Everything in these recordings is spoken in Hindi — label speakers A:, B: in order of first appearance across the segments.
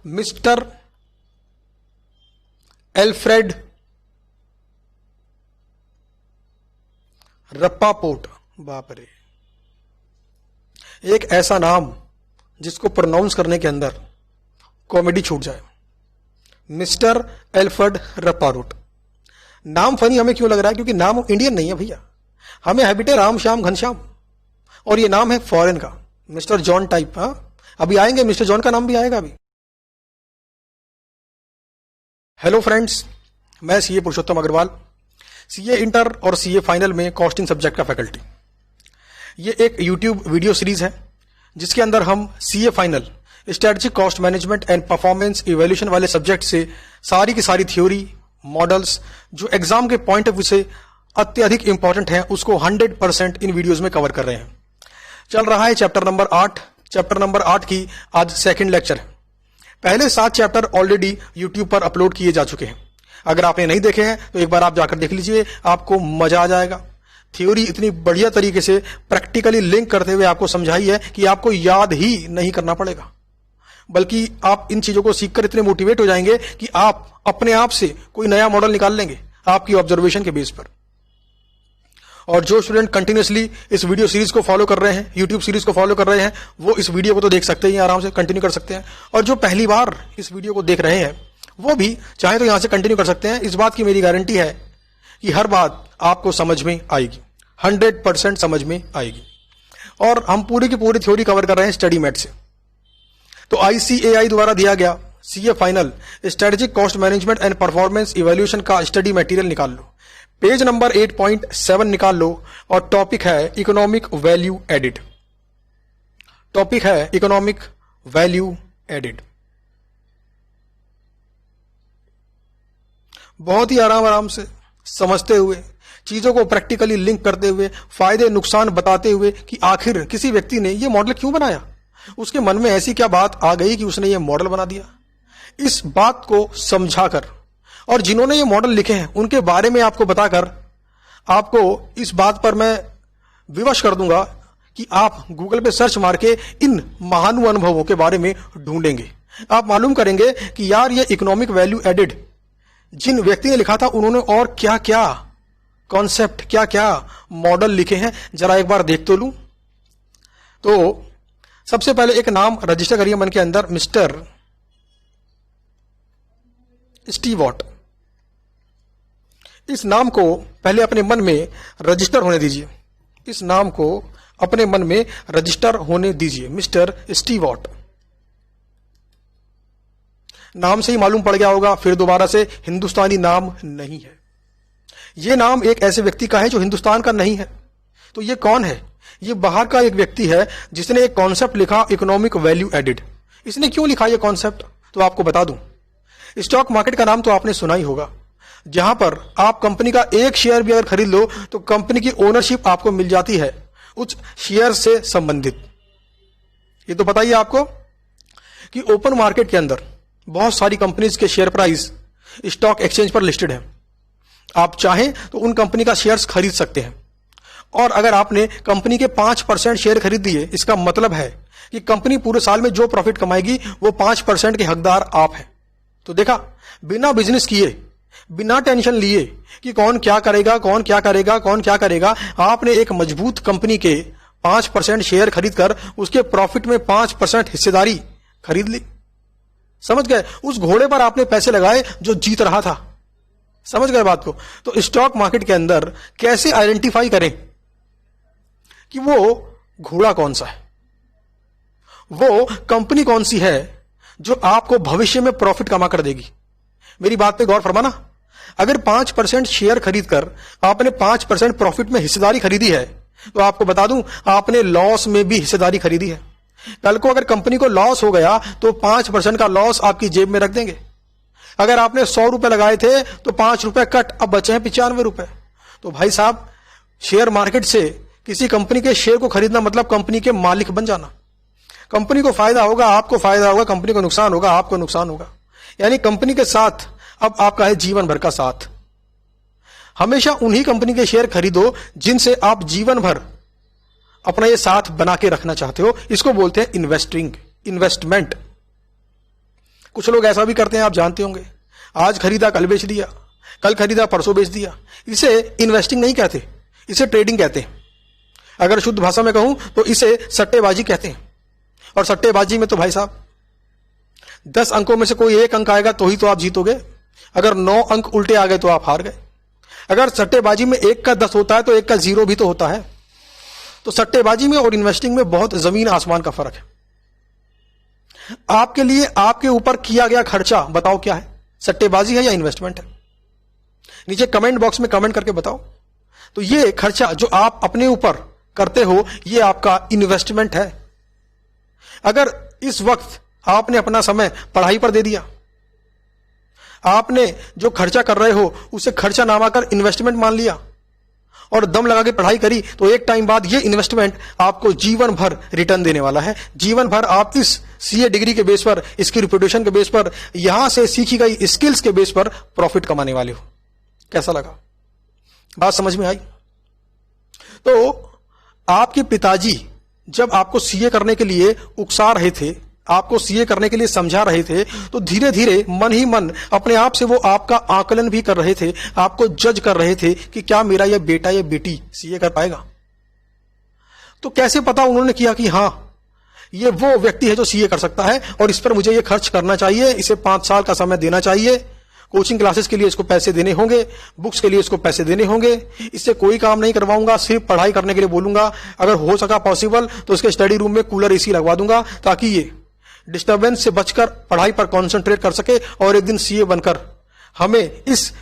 A: Mister Alfred रप्पापोर्ट। बाप रे, एक ऐसा नाम जिसको प्रोनाउंस करने के अंदर कॉमेडी छूट जाए। Mister Alfred Rappaport. नाम फनी हमें क्यों लग रहा है? क्योंकि नाम इंडियन नहीं है भैया, हमें हैबिट है राम श्याम घनश्याम, और ये नाम है फॉरेन का, मिस्टर जॉन टाइप। हाँ, अभी आएंगे, मिस्टर जॉन का नाम भी आएगा अभी। हेलो फ्रेंड्स, मैं सीए पुरुषोत्तम अग्रवाल, सीए इंटर और सीए फाइनल में कॉस्टिंग सब्जेक्ट का फैकल्टी। ये एक यूट्यूब वीडियो सीरीज है जिसके अंदर हम CA final strategic cost management and performance evaluation वाले सब्जेक्ट से सारी की सारी थ्योरी, मॉडल्स जो एग्जाम के पॉइंट ऑफ व्यू से अत्यधिक इंपॉर्टेंट है उसको 100% इन वीडियोस में कवर कर रहे हैं। चल रहा है चैप्टर नंबर 8। चैप्टर नंबर 8 की आज सेकंड लेक्चर है। पहले 7 चैप्टर ऑलरेडी यूट्यूब पर अपलोड किए जा चुके हैं। अगर आपने नहीं देखे हैं तो एक बार आप जाकर देख लीजिए, आपको मजा आ जाएगा। थ्योरी इतनी बढ़िया तरीके से प्रैक्टिकली लिंक करते हुए आपको समझाई है कि आपको याद ही नहीं करना पड़ेगा, बल्कि आप इन चीजों को सीखकर इतने मोटिवेट हो जाएंगे कि आप अपने आप से कोई नया मॉडल निकाल लेंगे आपकी ऑब्जर्वेशन के बेस पर। और जो स्टूडेंट कंटिन्यूसली इस वीडियो सीरीज को फॉलो कर रहे हैं, यूट्यूब सीरीज को फॉलो कर रहे हैं, वो इस वीडियो को तो देख सकते हैं, आराम से कंटिन्यू कर सकते हैं। और जो पहली बार इस वीडियो को देख रहे हैं वो भी चाहे तो यहां से कंटिन्यू कर सकते हैं। इस बात की मेरी गारंटी है कि हर बात आपको समझ में आएगी, 100% समझ में आएगी। और हम पूरी की पूरी थ्योरी कवर कर रहे हैं स्टडी मेट से। तो ICAI द्वारा दिया गया CA final strategic cost management and performance evaluation का स्टडी मटेरियल निकाल लो, पेज नंबर 8.7 निकाल लो, और टॉपिक है इकोनॉमिक वैल्यू एडिड। टॉपिक है इकोनॉमिक वैल्यू एडिड। बहुत ही आराम से समझते हुए, चीजों को प्रैक्टिकली लिंक करते हुए, फायदे नुकसान बताते हुए कि आखिर किसी व्यक्ति ने यह मॉडल क्यों बनाया, उसके मन में ऐसी क्या बात आ गई कि उसने यह मॉडल बना दिया। इस बात को समझाकर और जिन्होंने ये मॉडल लिखे हैं उनके बारे में आपको बताकर आपको इस बात पर मैं विवश कर दूंगा कि आप गूगल पे सर्च मार के इन महानुभवों के बारे में ढूंढेंगे। आप मालूम करेंगे कि यार ये इकोनॉमिक वैल्यू एडिड जिन व्यक्ति ने लिखा था उन्होंने और क्या क्या कॉन्सेप्ट, क्या क्या मॉडल लिखे हैं, जरा एक बार देख तो लूं। तो सबसे पहले एक नाम रजिस्टर करिए मन के अंदर, मिस्टर स्टीवर्ट। इस नाम को पहले अपने मन में रजिस्टर होने दीजिए। इस नाम को अपने मन में रजिस्टर होने दीजिए, मिस्टर स्टीवर्ट। नाम से ही मालूम पड़ गया होगा, फिर दोबारा से हिंदुस्तानी नाम नहीं है। यह नाम एक ऐसे व्यक्ति का है जो हिंदुस्तान का नहीं है। तो यह कौन है? यह बाहर का एक व्यक्ति है जिसने एक कॉन्सेप्ट लिखा, इकोनॉमिक वैल्यू एडिड। इसने क्यों लिखा यह कॉन्सेप्ट तो आपको बता दूं। स्टॉक मार्केट का नाम तो आपने सुना ही होगा, जहां पर आप कंपनी का एक शेयर भी अगर खरीद लो तो कंपनी की ओनरशिप आपको मिल जाती है उस शेयर से संबंधित। ये तो पता ही है आपको कि ओपन मार्केट के अंदर बहुत सारी कंपनीज के शेयर प्राइस स्टॉक एक्सचेंज पर लिस्टेड है। आप चाहें तो उन कंपनी का शेयर्स खरीद सकते हैं, और अगर आपने कंपनी के 5% शेयर खरीद दिए, इसका मतलब है कि कंपनी पूरे साल में जो प्रॉफिट कमाएगी वो 5% के हकदार आप हैं। तो देखा, बिना बिजनेस किए, बिना टेंशन लिए कि कौन क्या करेगा, कौन क्या करेगा, कौन क्या करेगा, आपने एक मजबूत कंपनी के 5% शेयर खरीदकर उसके प्रॉफिट में 5% हिस्सेदारी खरीद ली। समझ गए? उस घोड़े पर आपने पैसे लगाए जो जीत रहा था। समझ गए बात को? तो स्टॉक मार्केट के अंदर कैसे आइडेंटिफाई करें कि वो घोड़ा कौन सा है, वो कंपनी कौन सी है जो आपको भविष्य में प्रॉफिट कमा कर देगी। मेरी बात पे गौर फरमाना। अगर 5% शेयर खरीदकर आपने 5% प्रॉफिट में हिस्सेदारी खरीदी है तो आपको बता दूं आपने लॉस में भी हिस्सेदारी खरीदी है। कल को अगर कंपनी को लॉस हो गया तो 5% का लॉस आपकी जेब में रख देंगे। अगर आपने 100 रुपए लगाए थे तो 5 रुपए कट, अब बचे हैं 95 रुपए। तो भाई साहब, शेयर मार्केट से किसी कंपनी के शेयर को खरीदना मतलब कंपनी के मालिक बन जाना। कंपनी को फायदा होगा, आपको फायदा होगा, कंपनी को नुकसान होगा, आपको नुकसान होगा। यानी कंपनी के साथ अब आपका है जीवन भर का साथ। हमेशा उन्हीं कंपनी के शेयर खरीदो जिनसे आप जीवन भर अपना ये साथ बना के रखना चाहते हो। इसको बोलते हैं इन्वेस्टिंग, इन्वेस्टमेंट। कुछ लोग ऐसा भी करते हैं, आप जानते होंगे, आज खरीदा कल बेच दिया, कल खरीदा परसों बेच दिया। इसे इन्वेस्टिंग नहीं कहते, इसे ट्रेडिंग कहते हैं। अगर शुद्ध भाषा में कहूं तो इसे सट्टेबाजी कहते हैं। और सट्टेबाजी में तो भाई साहब 10 अंकों में से कोई एक अंक आएगा तो ही तो आप जीतोगे। अगर 9 अंक उल्टे आ गए तो आप हार गए। अगर सट्टेबाजी में 1 का 10 होता है तो 1 का 0 भी तो होता है। तो सट्टेबाजी में और इन्वेस्टिंग में बहुत जमीन आसमान का फर्क है। आपके लिए आपके ऊपर किया गया खर्चा बताओ क्या है, सट्टेबाजी है या इन्वेस्टमेंट है? नीचे कमेंट बॉक्स में कमेंट करके बताओ। तो ये खर्चा जो आप अपने ऊपर करते हो ये आपका इन्वेस्टमेंट है। अगर इस वक्त आपने अपना समय पढ़ाई पर दे दिया, आपने जो खर्चा कर रहे हो उसे खर्चा ना मानकर इन्वेस्टमेंट मान लिया और दम लगा के पढ़ाई करी, तो एक टाइम बाद ये इन्वेस्टमेंट आपको जीवन भर रिटर्न देने वाला है। जीवन भर आप इस सीए डिग्री के बेस पर, इसकी रिप्यूटेशन के बेस पर, यहां से सीखी गई स्किल्स के बेस पर प्रॉफिट कमाने वाले हो। कैसा लगा? बात समझ में आई? तो आपके पिताजी जब आपको सीए करने के लिए उकसा रहे थे, आपको सीए करने के लिए समझा रहे थे, तो धीरे धीरे मन ही मन अपने आप से वो आपका आकलन भी कर रहे थे, आपको जज कर रहे थे कि क्या मेरा ये बेटा या बेटी सीए कर पाएगा। तो कैसे पता उन्होंने किया कि हां ये वो व्यक्ति है जो सीए कर सकता है और इस पर मुझे ये खर्च करना चाहिए, इसे 5 साल का समय देना चाहिए, कोचिंग क्लासेस के लिए इसको पैसे देने होंगे, बुक्स के लिए इसको पैसे देने होंगे, इससे कोई काम नहीं करवाऊंगा, सिर्फ पढ़ाई करने के लिए बोलूंगा, अगर हो सका पॉसिबल तो इसके स्टडी रूम में कूलर एसी लगवा दूंगा ताकि ये डिस्टर्बेंस से बचकर पढ़ाई पर कॉन्सेंट्रेट कर सके और एक दिन सीए बनकर हमें इस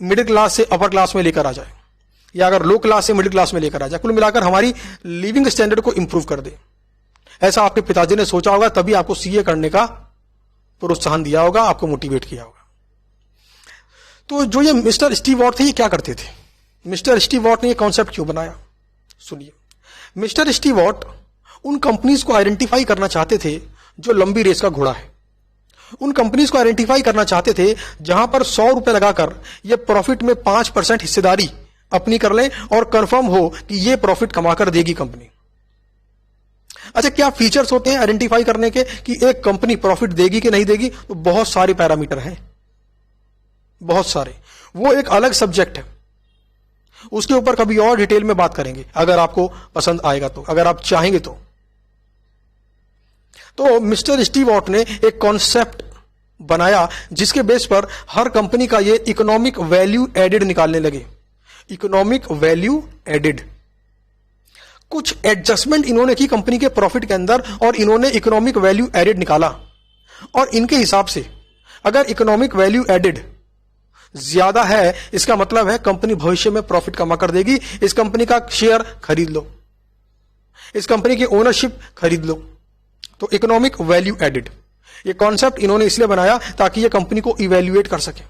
A: मिडिल क्लास से अपर क्लास में लेकर आ जाए, या अगर लो क्लास से मिडिल क्लास में लेकर आ जाए, कुल मिलाकर हमारी लिविंग स्टैंडर्ड को इंप्रूव कर दे। ऐसा आपके पिताजी ने सोचा होगा, तभी आपको सीए करने का प्रोत्साहन दिया होगा, आपको मोटिवेट किया होगा। तो जो ये मिस्टर स्टीव वॉट थे ये क्या करते थे? मिस्टर स्टीव वॉट ने ये कॉन्सेप्ट क्यों बनाया? सुनिए, मिस्टर स्टीव वॉट उन कंपनीज को आइडेंटिफाई करना चाहते थे जो लंबी रेस का घोड़ा है। उन कंपनीज को आइडेंटिफाई करना चाहते थे जहां पर 100 रुपए लगाकर ये प्रॉफिट में 5% हिस्सेदारी अपनी कर लें और कंफर्म हो कि ये प्रॉफिट कमाकर देगी कंपनी। अच्छा, क्या फीचर्स होते हैं आइडेंटिफाई करने के कि एक कंपनी प्रॉफिट देगी कि नहीं देगी? तो बहुत सारे पैरामीटर हैं, बहुत सारे। वो एक अलग सब्जेक्ट है, उसके ऊपर कभी और डिटेल में बात करेंगे अगर आपको पसंद आएगा तो, अगर आप चाहेंगे तो। तो मिस्टर स्टीव वॉट ने एक कॉन्सेप्ट बनाया जिसके बेस पर हर कंपनी का ये इकोनॉमिक वैल्यू एडेड निकालने लगे। इकोनॉमिक वैल्यू एडेड, कुछ एडजस्टमेंट इन्होंने की कंपनी के प्रॉफिट के अंदर और इन्होंने इकोनॉमिक वैल्यू एडेड निकाला। और इनके हिसाब से अगर इकोनॉमिक वैल्यू एडेड ज्यादा है, इसका मतलब है कंपनी भविष्य में प्रॉफिट कमा कर देगी। इस कंपनी का शेयर खरीद लो, इस कंपनी की ओनरशिप खरीद लो। तो इकोनॉमिक वैल्यू एडेड, ये कॉन्सेप्ट इन्होंने इसलिए बनाया ताकि ये कंपनी को इवैल्यूएट कर सके।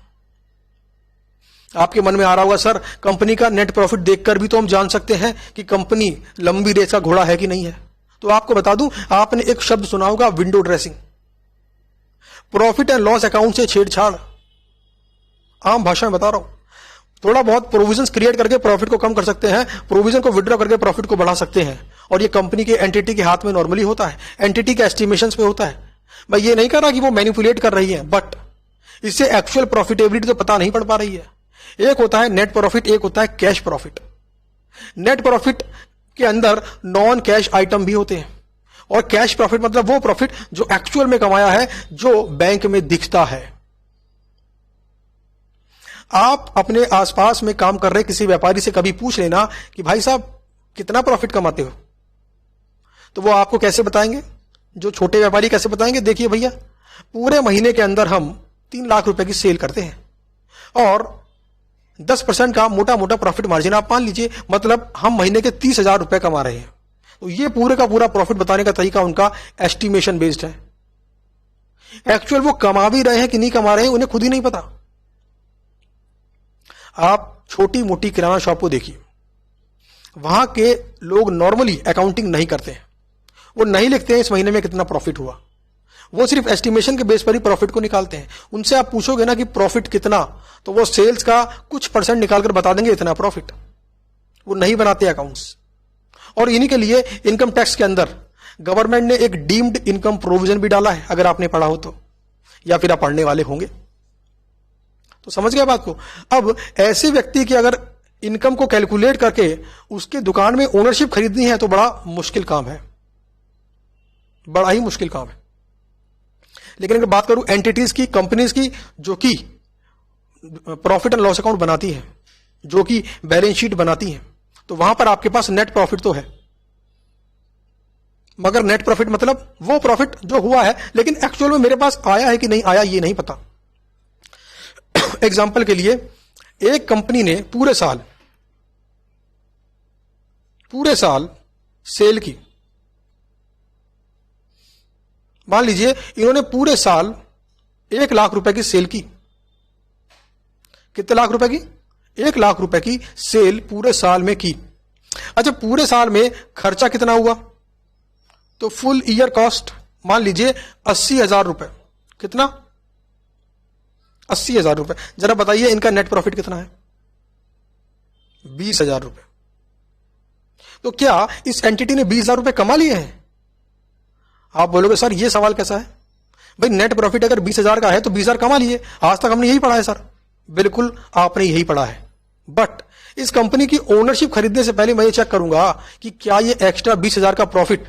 A: आपके मन में आ रहा होगा, सर कंपनी का नेट प्रॉफिट देखकर भी तो हम जान सकते हैं कि कंपनी लंबी रेस का घोड़ा है कि नहीं है। तो आपको बता दूं, आपने एक शब्द सुना होगा, window dressing. Profit and loss account से छेड़छाड़, आम भाषा में बता रहा हूं। थोड़ा बहुत प्रोविजंस क्रिएट करके प्रॉफिट को कम कर सकते हैं, प्रोविजन को विड्रॉ करके प्रॉफिट को बढ़ा सकते हैं। और ये कंपनी के एंटिटी के हाथ में नॉर्मली होता है, एंटिटी के एस्टिमेशंस पे होता है। मैं ये नहीं कर रहा कि वो मैनिपुलेट कर रही है, बट इससे एक्चुअल प्रॉफिटेबिलिटी तो पता नहीं पड़ पा रही है। एक होता है नेट प्रॉफिट, एक होता है कैश प्रॉफिट। नेट प्रॉफिट के अंदर नॉन कैश आइटम भी होते हैं और कैश प्रॉफिट मतलब वो प्रॉफिट जो एक्चुअल में कमाया है, जो बैंक में दिखता है। आप अपने आसपास में काम कर रहे किसी व्यापारी से कभी पूछ लेना कि भाई साहब कितना प्रॉफिट कमाते हो, तो वो आपको कैसे बताएंगे? जो छोटे व्यापारी कैसे बताएंगे? देखिए भैया, पूरे महीने के अंदर हम 3 लाख रुपए की सेल करते हैं और 10% का मोटा मोटा प्रॉफिट मार्जिन आप मान लीजिए, मतलब हम महीने के 30,000 रुपए कमा रहे हैं। तो ये पूरे का पूरा प्रॉफिट बताने का तरीका उनका एस्टिमेशन बेस्ड है। एक्चुअल वो कमा भी रहे हैं कि नहीं कमा रहे हैं उन्हें खुद ही नहीं पता। आप छोटी मोटी किराना शॉप को देखिए, वहां के लोग नॉर्मली अकाउंटिंग नहीं करते हैं, वो नहीं लिखते हैं इस महीने में कितना प्रॉफिट हुआ, वो सिर्फ एस्टिमेशन के बेस पर ही प्रॉफिट को निकालते हैं। उनसे आप पूछोगे ना कि प्रॉफिट कितना, तो वो सेल्स का कुछ परसेंट निकालकर बता देंगे इतना प्रॉफिट। वो नहीं बनाते अकाउंट्स। और इन्हीं के लिए इनकम टैक्स के अंदर गवर्नमेंट ने एक डीम्ड इनकम प्रोविजन भी डाला है, अगर आपने पढ़ा हो तो। या फिर आप पढ़ने वाले होंगे। तो समझ गए बात को। अब ऐसे व्यक्ति की अगर इनकम को कैलकुलेट करके उसके दुकान में ओनरशिप खरीदनी है तो बड़ा मुश्किल काम है, बड़ा ही मुश्किल काम है। लेकिन अगर बात करूं एंटिटीज की, कंपनीज की, जो कि प्रॉफिट एंड लॉस अकाउंट बनाती है, जो कि बैलेंस शीट बनाती है, तो वहां पर आपके पास नेट प्रॉफिट तो है, मगर नेट प्रॉफिट मतलब वो प्रॉफिट जो हुआ है, लेकिन एक्चुअल में मेरे पास आया है कि नहीं आया ये नहीं पता। एग्जाम्पल के लिए, एक कंपनी ने पूरे साल सेल की, मान लीजिए इन्होंने पूरे साल 1 लाख रुपए की सेल की। कितने लाख रुपए की? 1 लाख रुपए की सेल पूरे साल में की। अच्छा, पूरे साल में खर्चा कितना हुआ? तो फुल ईयर कॉस्ट मान लीजिए 80,000 रुपए। कितना? 80,000 रुपए। जरा बताइए इनका नेट प्रॉफिट कितना है? 20,000 रुपए। तो क्या इस एंटिटी ने 20,000 रुपए कमा लिए हैं? आप बोलोगे सर ये सवाल कैसा है? भाई नेट प्रॉफिट अगर 20,000 का है तो 20,000 कमा लिए। आज तक हमने यही पढ़ा है सर। बिल्कुल आपने यही पढ़ा है, बट इस कंपनी की ओनरशिप खरीदने से पहले मैं ये चेक करूंगा कि क्या ये एक्स्ट्रा 20,000 का प्रॉफिट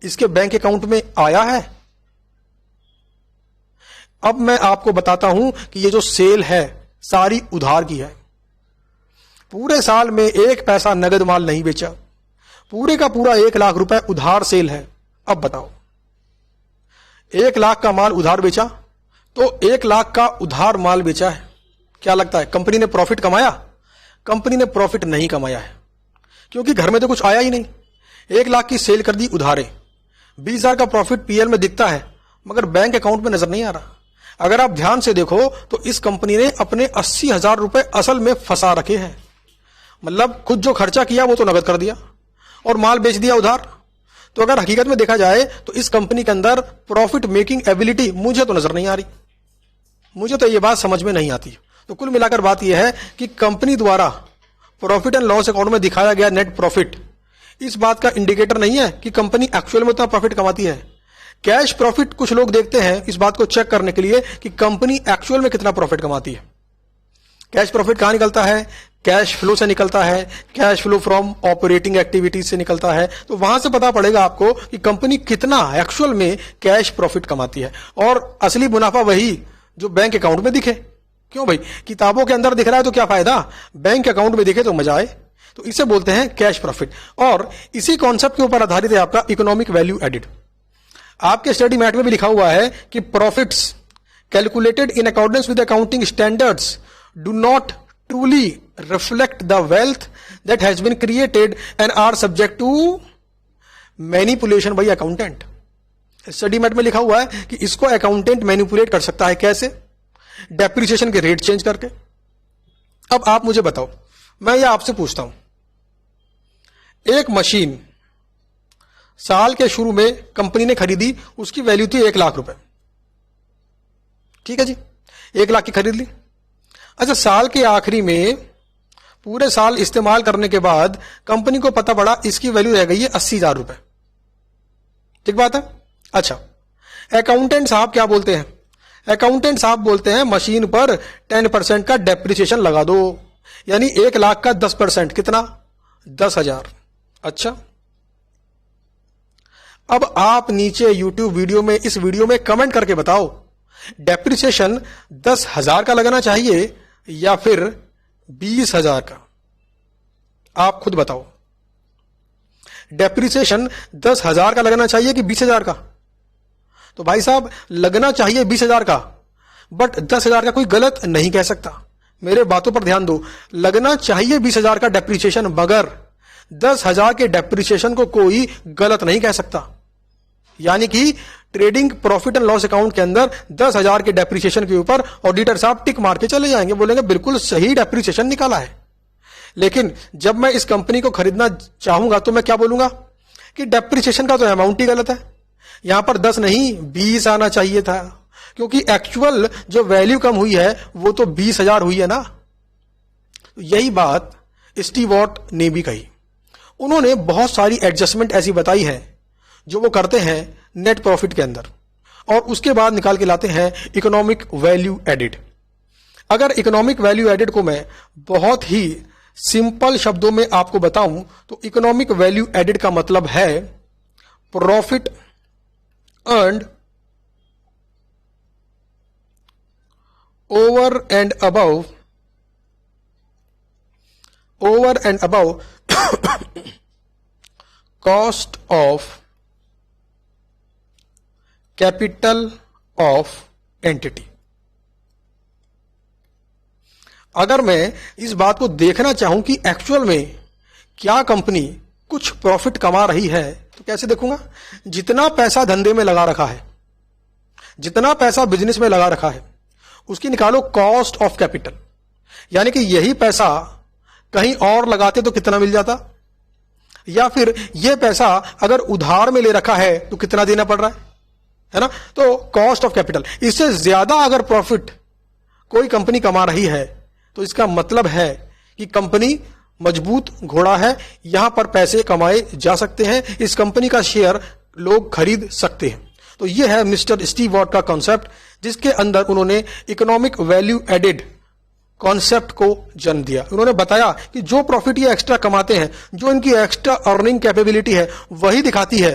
A: इसके बैंक अकाउंट में आया है। अब मैं आपको बताता हूं कि ये जो सेल है सारी उधार की है। पूरे साल में 1 पैसा नगद माल नहीं बेचा, पूरे का पूरा 1 लाख रुपए उधार सेल है। अब बताओ, 1 लाख का माल उधार बेचा, तो 1 लाख का उधार माल बेचा है। क्या लगता है कंपनी ने प्रॉफिट कमाया? कंपनी ने प्रॉफिट नहीं कमाया है, क्योंकि घर में तो कुछ आया ही नहीं। 1 लाख की सेल कर दी उधारे, 20,000 का प्रॉफिट पीएल में दिखता है, मगर बैंक अकाउंट में नजर नहीं आ रहा। अगर आप ध्यान से देखो तो इस कंपनी ने अपने 80,000 रुपए असल में फंसा रखे हैं। मतलब खुद जो खर्चा किया वो तो नगद कर दिया और माल बेच दिया उधार। तो अगर हकीकत में देखा जाए तो इस कंपनी के अंदर प्रॉफिट मेकिंग एबिलिटी मुझे तो नजर नहीं आ रही, मुझे तो ये बात समझ में नहीं आती। तो कुल मिलाकर बात यह है कि कंपनी द्वारा प्रॉफिट एंड लॉस अकाउंट में दिखाया गया नेट प्रॉफिट इस बात का इंडिकेटर नहीं है कि कंपनी एक्चुअल में उतना प्रॉफिट कमाती है। कैश प्रॉफिट कुछ लोग देखते हैं इस बात को चेक करने के लिए कि कंपनी एक्चुअल में कितना प्रॉफिट कमाती है। कैश प्रॉफिट कहां निकलता है? कैश फ्लो से निकलता है, cash flow from operating activities से निकलता है। तो वहां से पता पड़ेगा आपको कि कंपनी कितना एक्चुअल में कैश प्रॉफिट कमाती है। और असली मुनाफा वही जो बैंक अकाउंट में दिखे। क्यों भाई, किताबों के अंदर दिख रहा है तो क्या फायदा, बैंक अकाउंट में दिखे तो मजा आए। तो इसे बोलते हैं कैश प्रॉफिट। और इसी कॉन्सेप्ट के ऊपर आधारित है आपका इकोनॉमिक वैल्यू एडिड। आपके स्टडी मैट में भी लिखा हुआ है कि profits calculated in accordance with accounting standards do not truly reflect the wealth that has been created and are subject to manipulation by accountant। Study mat में लिखा हुआ है कि इसको अकाउंटेंट मैनिपुलेट कर सकता है। कैसे? डेप्रिसिएशन के रेट चेंज करके। अब आप मुझे बताओ, मैं ये आपसे पूछता हूं, एक मशीन साल के शुरू में कंपनी ने खरीदी, उसकी वैल्यू थी 1 लाख रुपए। ठीक है जी, 1 लाख की खरीद ली। अच्छा, साल के आखिरी में पूरे साल इस्तेमाल करने के बाद कंपनी को पता पड़ा इसकी वैल्यू रह गई है 80,000 रुपए। ठीक बात है। अच्छा, अकाउंटेंट साहब क्या बोलते हैं? अकाउंटेंट साहब बोलते हैं मशीन पर 10% का डेप्रिसिएशन लगा दो, यानी 1 लाख का 10%। कितना? 10,000। अच्छा, अब आप नीचे YouTube वीडियो में, इस वीडियो में कमेंट करके बताओ, डेप्रिसिएशन 10,000 का लगना चाहिए या फिर 20,000 का? आप खुद बताओ, डेप्रिसिएशन 10,000 का लगना चाहिए कि 20,000 का? तो भाई साहब लगना चाहिए 20,000 का, बट 10,000 का कोई गलत नहीं कह सकता। मेरे बातों पर ध्यान दो, लगना चाहिए 20,000 का डेप्रिसिएशन, मगर 10,000 के डेप्रिसिएशन को कोई गलत नहीं कह सकता। यानी कि trading profit and loss account के अंदर 10,000 के डेप्रिसिएशन के ऊपर ऑडिटर साहब टिक मार के चले जाएंगे, बोलेंगे बिल्कुल सही डेप्रिसिएशन निकाला है। लेकिन जब मैं इस कंपनी को खरीदना चाहूंगा तो मैं क्या बोलूंगा कि डेप्रिसिएशन का तो अमाउंट ही गलत है, यहां पर 10 नहीं 20 आना चाहिए था, क्योंकि एक्चुअल जो वैल्यू कम हुई है वो तो 20,000 हुई है ना। यही बात स्टीवर्ट ने भी कही। उन्होंने बहुत सारी एडजस्टमेंट ऐसी बताई है जो वो करते हैं नेट प्रॉफिट के अंदर, और उसके बाद निकाल के लाते हैं इकोनॉमिक वैल्यू एडेड। अगर इकोनॉमिक वैल्यू एडेड को मैं बहुत ही सिंपल शब्दों में आपको बताऊं तो इकोनॉमिक वैल्यू एडेड का मतलब है profit earned over and above cost of capital of entity। अगर मैं इस बात को देखना चाहूं कि एक्चुअल में क्या कंपनी कुछ प्रॉफिट कमा रही है तो कैसे देखूंगा? जितना पैसा धंधे में लगा रखा है, जितना पैसा बिजनेस में लगा रखा है, उसकी निकालो कॉस्ट ऑफ कैपिटल, यानी कि यही पैसा कहीं और लगाते तो कितना मिल जाता, या फिर यह पैसा अगर उधार में ले रखा है तो कितना देना पड़ रहा है ना? तो कॉस्ट ऑफ कैपिटल। इससे ज्यादा अगर प्रॉफिट कोई कंपनी कमा रही है तो इसका मतलब है कि कंपनी मजबूत घोड़ा है, यहां पर पैसे कमाए जा सकते हैं, इस कंपनी का शेयर लोग खरीद सकते हैं। तो यह है मिस्टर स्टीव वॉट का कॉन्सेप्ट, जिसके अंदर उन्होंने इकोनॉमिक वैल्यू एडेड कॉन्सेप्ट को जन्म दिया। उन्होंने बताया कि जो प्रॉफिट ये एक्स्ट्रा कमाते हैं, जो इनकी एक्स्ट्रा अर्निंग कैपेबिलिटी है, वही दिखाती है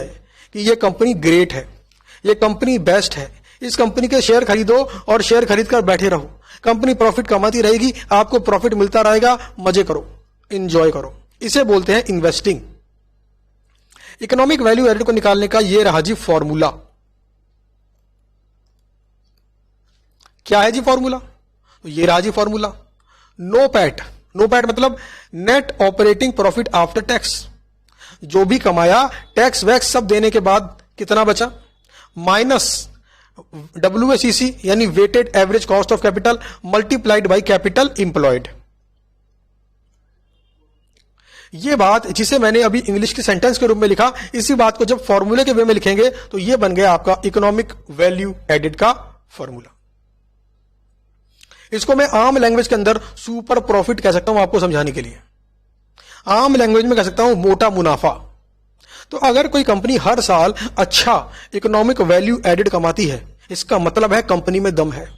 A: कि ये कंपनी ग्रेट है, ये कंपनी बेस्ट है, इस कंपनी के शेयर खरीदो और शेयर खरीद कर बैठे रहो, कंपनी प्रॉफिट कमाती रहेगी, आपको प्रॉफिट मिलता रहेगा, मजे करो, इंजॉय करो। इसे बोलते हैं इन्वेस्टिंग। इकोनॉमिक वैल्यू एडेड को निकालने का ये रहा जी फॉर्मूला। क्या है जी फॉर्मूला? तो ये रहा जी formula. NOPAT, NOPAT मतलब net operating profit after tax. जो भी कमाया टैक्स वैक्स सब देने के बाद कितना बचा, माइनस WACC यानी weighted average cost of capital multiplied by capital employed. ये बात जिसे मैंने अभी इंग्लिश के सेंटेंस के रूप में लिखा, इसी बात को जब फॉर्मूले के वे में लिखेंगे तो ये बन गया आपका इकोनॉमिक वैल्यू एडेड का फॉर्मूला। इसको मैं आम लैंग्वेज के अंदर सुपर प्रॉफिट कह सकता हूं आपको समझाने के लिए। आम लैंग्वेज में कह सकता हूं मोटा मुनाफा। तो अगर कोई कंपनी हर साल अच्छा इकोनॉमिक वैल्यू एडेड कमाती है, इसका मतलब है कंपनी में दम है,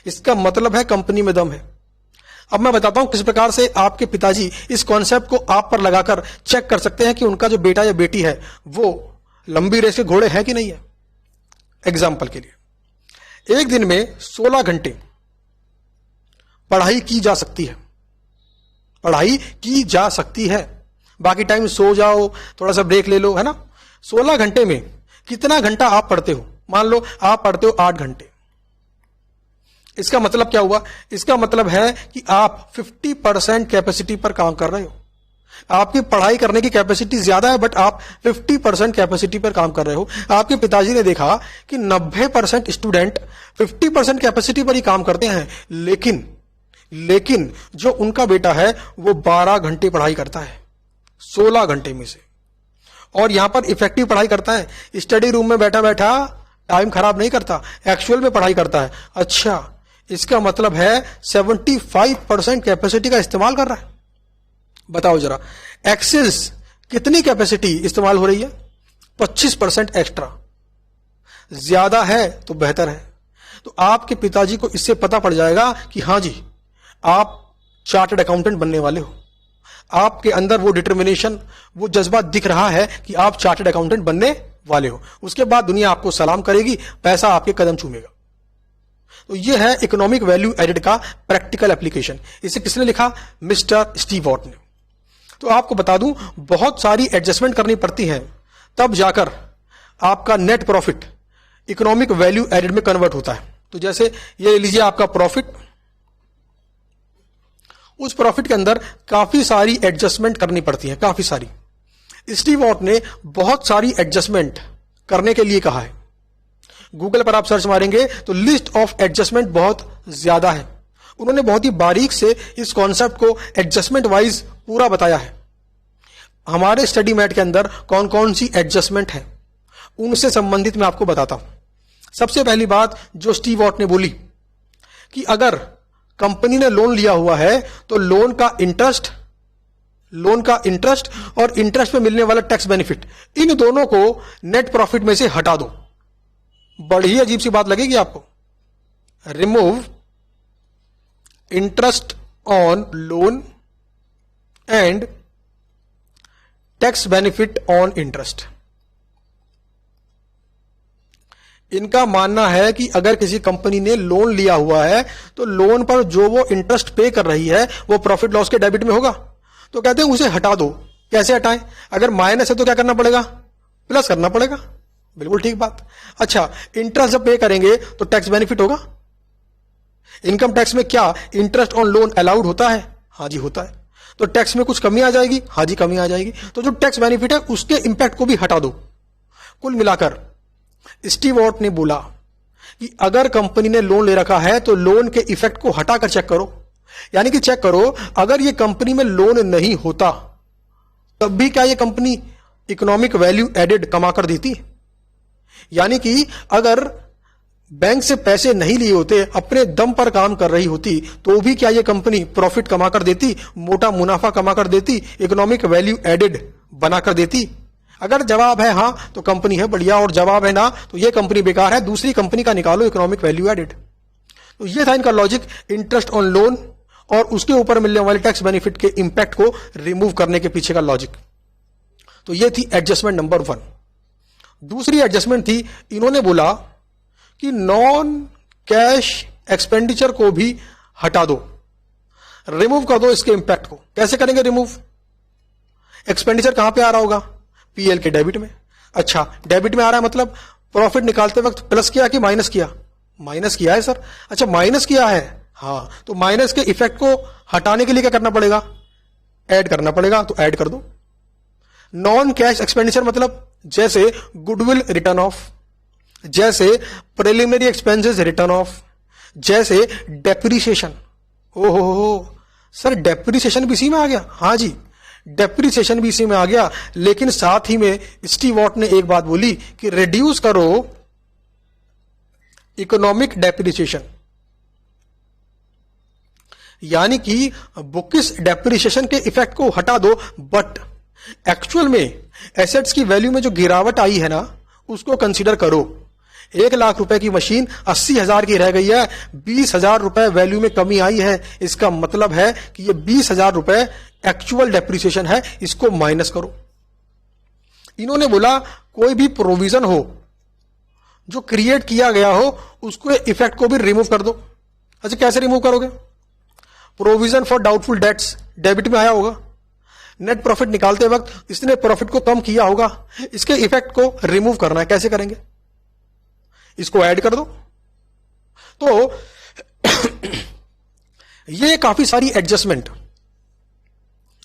A: इसका मतलब है कंपनी में दम है। अब मैं बताता हूं किस प्रकार से आपके पिताजी इस कॉन्सेप्ट को आप पर लगाकर चेक कर सकते हैं कि उनका जो बेटा या बेटी है वो लंबी रेस के घोड़े हैं कि नहीं है। एग्जाम्पल के लिए, एक दिन में 16 घंटे पढ़ाई की जा सकती है, पढ़ाई की जा सकती है, बाकी टाइम सो जाओ, थोड़ा सा ब्रेक ले लो, है ना। 16 घंटे में कितना घंटा आप पढ़ते हो? मान लो आप पढ़ते हो 8 घंटे। इसका मतलब क्या हुआ? इसका मतलब है कि आप 50% कैपेसिटी पर काम कर रहे हो। आपकी पढ़ाई करने की कैपेसिटी ज्यादा है, बट आप 50% कैपेसिटी पर काम कर रहे हो। आपके पिताजी ने देखा कि 90% स्टूडेंट 50% कैपेसिटी पर ही काम करते हैं, लेकिन जो उनका बेटा है वो 12 घंटे पढ़ाई करता है 16 घंटे में से, और यहां पर इफेक्टिव पढ़ाई करता है, स्टडी रूम में बैठा बैठा टाइम खराब नहीं करता, एक्चुअल में पढ़ाई करता है। अच्छा, इसका मतलब है 75% कैपेसिटी का इस्तेमाल कर रहा है। बताओ जरा, एक्सेस कितनी कैपेसिटी इस्तेमाल हो रही है? 25% एक्स्ट्रा। ज्यादा है तो बेहतर है। तो आपके पिताजी को इससे पता पड़ जाएगा कि हां जी, आप चार्टर्ड अकाउंटेंट बनने वाले हो। आपके अंदर वो डिटर्मिनेशन, वो जज्बा दिख रहा है कि आप चार्टर्ड अकाउंटेंट बनने वाले हो। उसके बाद दुनिया आपको सलाम करेगी, पैसा आपके कदम चूमेगा। तो यह है इकोनॉमिक वैल्यू एडेड का प्रैक्टिकल एप्लीकेशन। इसे किसने लिखा? मिस्टर स्टीव वॉट ने। तो आपको बता दूं, बहुत सारी एडजस्टमेंट करनी पड़ती है, तब जाकर आपका net profit economic value added में कन्वर्ट होता है। तो जैसे ये लीजिए आपका प्रॉफिट, उस प्रॉफिट के अंदर काफी सारी एडजस्टमेंट करनी पड़ती है, काफी सारी। स्टीव वॉट ने बहुत सारी एडजस्टमेंट करने के लिए कहा है। गूगल पर आप सर्च मारेंगे तो लिस्ट ऑफ एडजस्टमेंट बहुत ज्यादा है। उन्होंने बहुत ही बारीक से इस कॉन्सेप्ट को एडजस्टमेंट वाइज पूरा बताया है। हमारे स्टडी मैट के अंदर कौन कौन सी एडजस्टमेंट है, उनसे संबंधित मैं आपको बताता हूं। सबसे पहली बात जो स्टीव वॉट ने बोली कि अगर कंपनी ने लोन लिया हुआ है तो लोन का इंटरेस्ट और इंटरेस्ट पे मिलने वाला टैक्स बेनिफिट, इन दोनों को नेट प्रॉफिट में से हटा दो। बड़ी अजीब सी बात लगेगी आपको। Remove interest on loan and tax benefit on interest. इनका मानना है कि अगर किसी कंपनी ने लोन लिया हुआ है तो लोन पर जो वो इंटरेस्ट पे कर रही है वो प्रॉफिट लॉस के डेबिट में होगा, तो कहते हैं उसे हटा दो। कैसे हटाएं? अगर माइनस है तो क्या करना पड़ेगा? प्लस करना पड़ेगा। बिल्कुल ठीक बात। अच्छा, इंटरेस्ट जब पे करेंगे तो टैक्स बेनिफिट होगा। इनकम टैक्स में क्या इंटरेस्ट ऑन लोन अलाउड होता है? हाँ जी होता है। तो टैक्स में कुछ कमी आ जाएगी? हाँ जी कमी आ जाएगी। तो जो टैक्स बेनिफिट है उसके इंपैक्ट को भी हटा दो। कुल मिलाकर स्टीव वॉट ने बोला कि अगर कंपनी ने लोन ले रखा है तो लोन के इफेक्ट को हटाकर चेक करो। यानी कि चेक करो अगर ये कंपनी में लोन नहीं होता तब भी क्या ये कंपनी इकोनॉमिक वैल्यू एडेड कमाकर देती? यानी कि अगर बैंक से पैसे नहीं लिए होते, अपने दम पर काम कर रही होती, तो भी क्या ये कंपनी प्रॉफिट कमाकर देती, मोटा मुनाफा कमाकर देती, इकोनॉमिक वैल्यू एडेड बनाकर देती? अगर जवाब है हां तो कंपनी है बढ़िया, और जवाब है ना तो ये कंपनी बेकार है, दूसरी कंपनी का निकालो इकोनॉमिक वैल्यू एडेड। तो ये था इनका लॉजिक, इंटरेस्ट ऑन लोन और उसके ऊपर मिलने वाले टैक्स बेनिफिट के इंपैक्ट को रिमूव करने के पीछे का लॉजिक। तो ये थी एडजस्टमेंट नंबर 1। दूसरी एडजस्टमेंट थी, इन्होंने बोला कि नॉन कैश एक्सपेंडिचर को भी हटा दो, रिमूव कर दो इसके इंपैक्ट को। कैसे करेंगे रिमूव? एक्सपेंडिचर कहां पे आ रहा होगा? पीएल के डेबिट में। अच्छा, डेबिट में आ रहा है मतलब प्रॉफिट निकालते वक्त प्लस किया कि माइनस किया? माइनस किया है सर। अच्छा, माइनस किया है, हां, तो माइनस के इफेक्ट को हटाने के लिए क्या करना पड़ेगा? ऐड करना पड़ेगा, तो ऐड कर दो। नॉन कैश एक्सपेंडिचर मतलब जैसे गुडविल रिटर्न ऑफ, जैसे प्रिलिमिनरी एक्सपेंसेस रिटर्न ऑफ, जैसे डेप्रीसिएशन। ओहो सर, डेप्रीसिएशन भी इसी में आ गया? हाँ जी, डेप्रीसिएशन भी इसी में आ गया। लेकिन साथ ही में स्टीव वॉट ने एक बात बोली कि रिड्यूस करो इकोनॉमिक डेप्रीसिएशन, यानी कि बुकिश डेप्रीसिएशन के इफेक्ट को हटा दो, बट एक्चुअल में एसेट्स की वैल्यू में जो गिरावट आई है ना उसको कंसीडर करो। 1 लाख रुपए की मशीन 80,000 की रह गई है, 20,000 रुपए वैल्यू में कमी आई है। इसका मतलब है कि ये 20,000 रुपए एक्चुअल डेप्रीसिएशन है, इसको माइनस करो। इन्होंने बोला कोई भी प्रोविजन हो जो क्रिएट किया गया हो उसको इफेक्ट को भी रिमूव कर दो। अच्छा, कैसे रिमूव करोगे? Provision for doubtful debts debit में आया होगा, नेट प्रॉफिट निकालते वक्त इसने प्रॉफिट को कम किया होगा, इसके इफेक्ट को रिमूव करना है। कैसे करेंगे? इसको ऐड कर दो। तो ये काफी सारी एडजस्टमेंट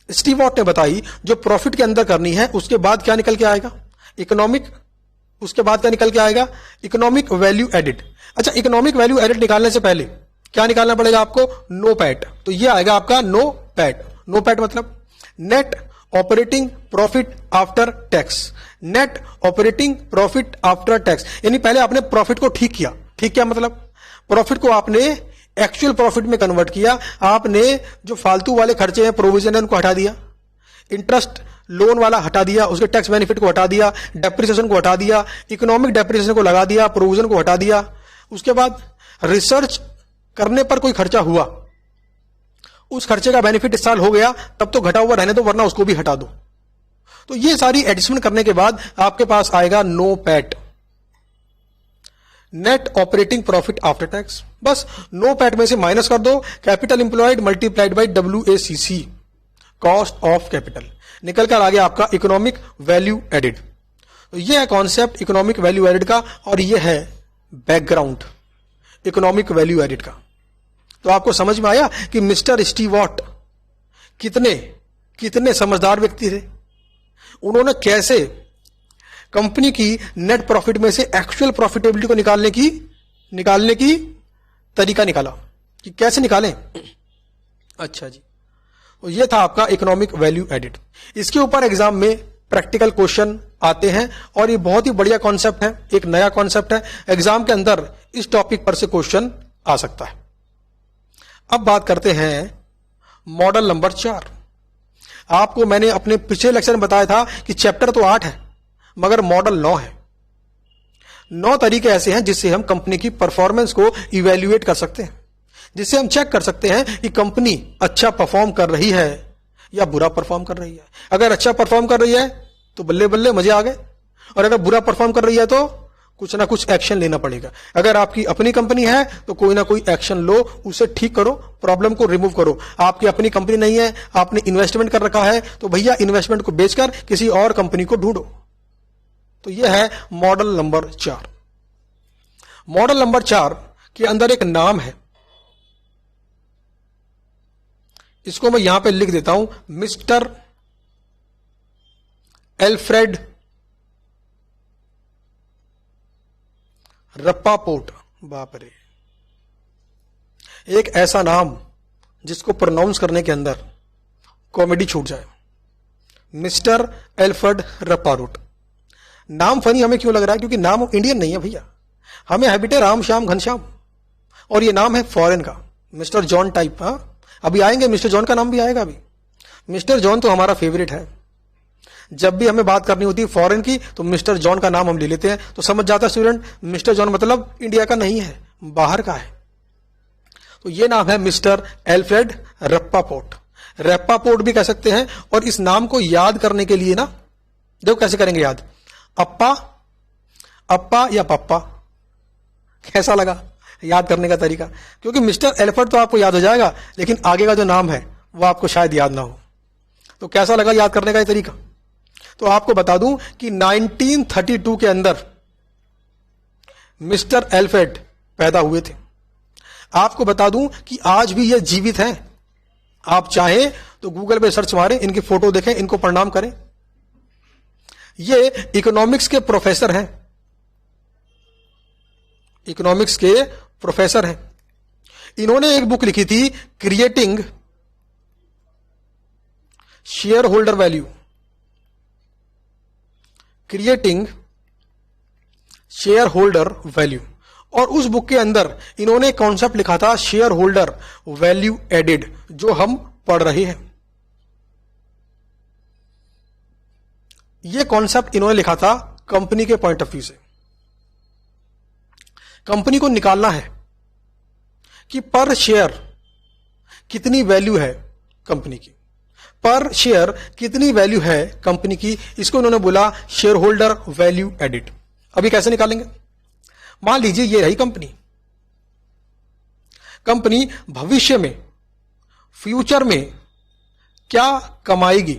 A: स्टीव वॉट ने बताई जो प्रॉफिट के अंदर करनी है। उसके बाद क्या निकल के आएगा? इकोनॉमिक। उसके बाद क्या निकल के आएगा? Economic value added. अच्छा, इकोनॉमिक वैल्यू एडेड निकालने से पहले क्या निकालना पड़ेगा आपको? NOPAT. तो ये आएगा आपका नो पैट। नो पैट मतलब net operating profit after tax. Net operating profit after tax, यानी पहले आपने प्रॉफिट को ठीक किया। ठीक किया मतलब प्रॉफिट को आपने एक्चुअल प्रॉफिट में कन्वर्ट किया। आपने जो फालतू वाले खर्चे हैं, प्रोविजन है, उनको हटा दिया, इंटरेस्ट लोन वाला हटा दिया, उसके टैक्स बेनिफिट को हटा दिया, डेप्रिसिएशन को हटा दिया, इकोनॉमिक डेप्रिसिएशन को लगा दिया, प्रोविजन को हटा दिया। उसके बाद रिसर्च करने पर कोई खर्चा हुआ, उस खर्चे का बेनिफिट इस साल हो गया, तब तो घटा हुआ रहने दो, वरना उसको भी हटा दो। तो ये सारी एडजस्टमेंट करने के बाद आपके पास आएगा NOPAT, net operating profit after tax. बस नो पैट में से माइनस कर दो capital employed multiplied by WACC, cost of capital, निकल कर आ गया आपका इकोनॉमिक वैल्यू एडेड। तो ये है कॉन्सेप्ट इकोनॉमिक वैल्यू एडेड का, और ये है बैकग्राउंड इकोनॉमिक वैल्यू एडेड का। तो आपको समझ में आया कि मिस्टर स्टीव वॉट कितने समझदार व्यक्ति थे। उन्होंने कैसे कंपनी की नेट प्रॉफिट में से एक्चुअल प्रॉफिटेबिलिटी को निकालने की तरीका निकाला कि कैसे निकालें। अच्छा जी, तो ये था आपका इकोनॉमिक वैल्यू एडेड। इसके ऊपर एग्जाम में प्रैक्टिकल क्वेश्चन आते हैं और ये बहुत ही बढ़िया कॉन्सेप्ट है, एक नया कॉन्सेप्ट है। एग्जाम के अंदर इस टॉपिक पर से क्वेश्चन आ सकता है। अब बात करते हैं मॉडल नंबर 4। आपको मैंने अपने पिछले लेक्चर में बताया था कि चैप्टर तो 8 है मगर मॉडल 9 है। 9 तरीके ऐसे हैं जिससे हम कंपनी की परफॉर्मेंस को इवेल्युएट कर सकते हैं, जिससे हम चेक कर सकते हैं कि कंपनी अच्छा परफॉर्म कर रही है या बुरा परफॉर्म कर रही है। अगर अच्छा परफॉर्म कर रही है तो बल्ले बल्ले मजे आ गए, और अगर बुरा परफॉर्म कर रही है तो कुछ ना कुछ एक्शन लेना पड़ेगा। अगर आपकी अपनी कंपनी है तो कोई ना कोई एक्शन लो, उसे ठीक करो, प्रॉब्लम को रिमूव करो। आपकी अपनी कंपनी नहीं है, आपने इन्वेस्टमेंट कर रखा है, तो भैया इन्वेस्टमेंट को बेचकर किसी और कंपनी को ढूंढो। तो यह है मॉडल नंबर 4। मॉडल नंबर 4 के अंदर एक नाम है, इसको मैं यहां पे लिख देता हूं, मिस्टर एल्फ्रेड रप्पापोर्ट। बाप रे, एक ऐसा नाम जिसको प्रोनाउंस करने के अंदर कॉमेडी छूट जाए, मिस्टर एल्फ्रेड रप्पापोर्ट। नाम फनी हमें क्यों लग रहा है? क्योंकि नाम इंडियन नहीं है भैया, हमें हैबिट है राम श्याम घनश्याम, और ये नाम है फॉरेन का, मिस्टर जॉन टाइप। अभी आएंगे, मिस्टर जॉन का नाम भी आएगा अभी। मिस्टर जॉन तो हमारा फेवरेट है, जब भी हमें बात करनी होती है फॉरेन की तो मिस्टर जॉन का नाम हम ले लेते हैं, तो समझ जाता है स्टूडेंट मिस्टर जॉन मतलब इंडिया का नहीं है, बाहर का है। तो ये नाम है मिस्टर एल्फ्रेड रप्पापोर्ट। रप्पापोर्ट भी कह सकते हैं। और इस नाम को याद करने के लिए ना, देखो कैसे करेंगे याद, अप्पा, अप्पा या पप्पा, कैसा लगा याद करने का तरीका? क्योंकि मिस्टर एल्फ्रेड तो आपको याद हो जाएगा, लेकिन आगे का जो नाम है वो आपको शायद याद ना हो। तो कैसा लगा याद करने का ये तरीका? तो आपको बता दूं कि 1932 के अंदर मिस्टर एल्फ्रेड पैदा हुए थे। आपको बता दूं कि आज भी ये जीवित हैं। आप चाहें तो गूगल पे सर्च मारें, इनकी फोटो देखें, इनको प्रणाम करें। ये इकोनॉमिक्स के प्रोफेसर हैं, इकोनॉमिक्स के प्रोफेसर हैं। इन्होंने एक बुक लिखी थी, creating share holder value, creating share holder value. और उस बुक के अंदर इन्होंने कॉन्सेप्ट लिखा था शेयर होल्डर वैल्यू एडेड, जो हम पढ़ रहे हैं। यह कॉन्सेप्ट इन्होंने लिखा था कंपनी के पॉइंट ऑफ व्यू से। कंपनी को निकालना है कि पर शेयर कितनी वैल्यू है कंपनी की, पर शेयर कितनी वैल्यू है कंपनी की, इसको इन्होंने बोला शेयर होल्डर वैल्यू एडिट। अभी कैसे निकालेंगे? मान लीजिए ये रही कंपनी। कंपनी भविष्य में, फ्यूचर में क्या कमाएगी,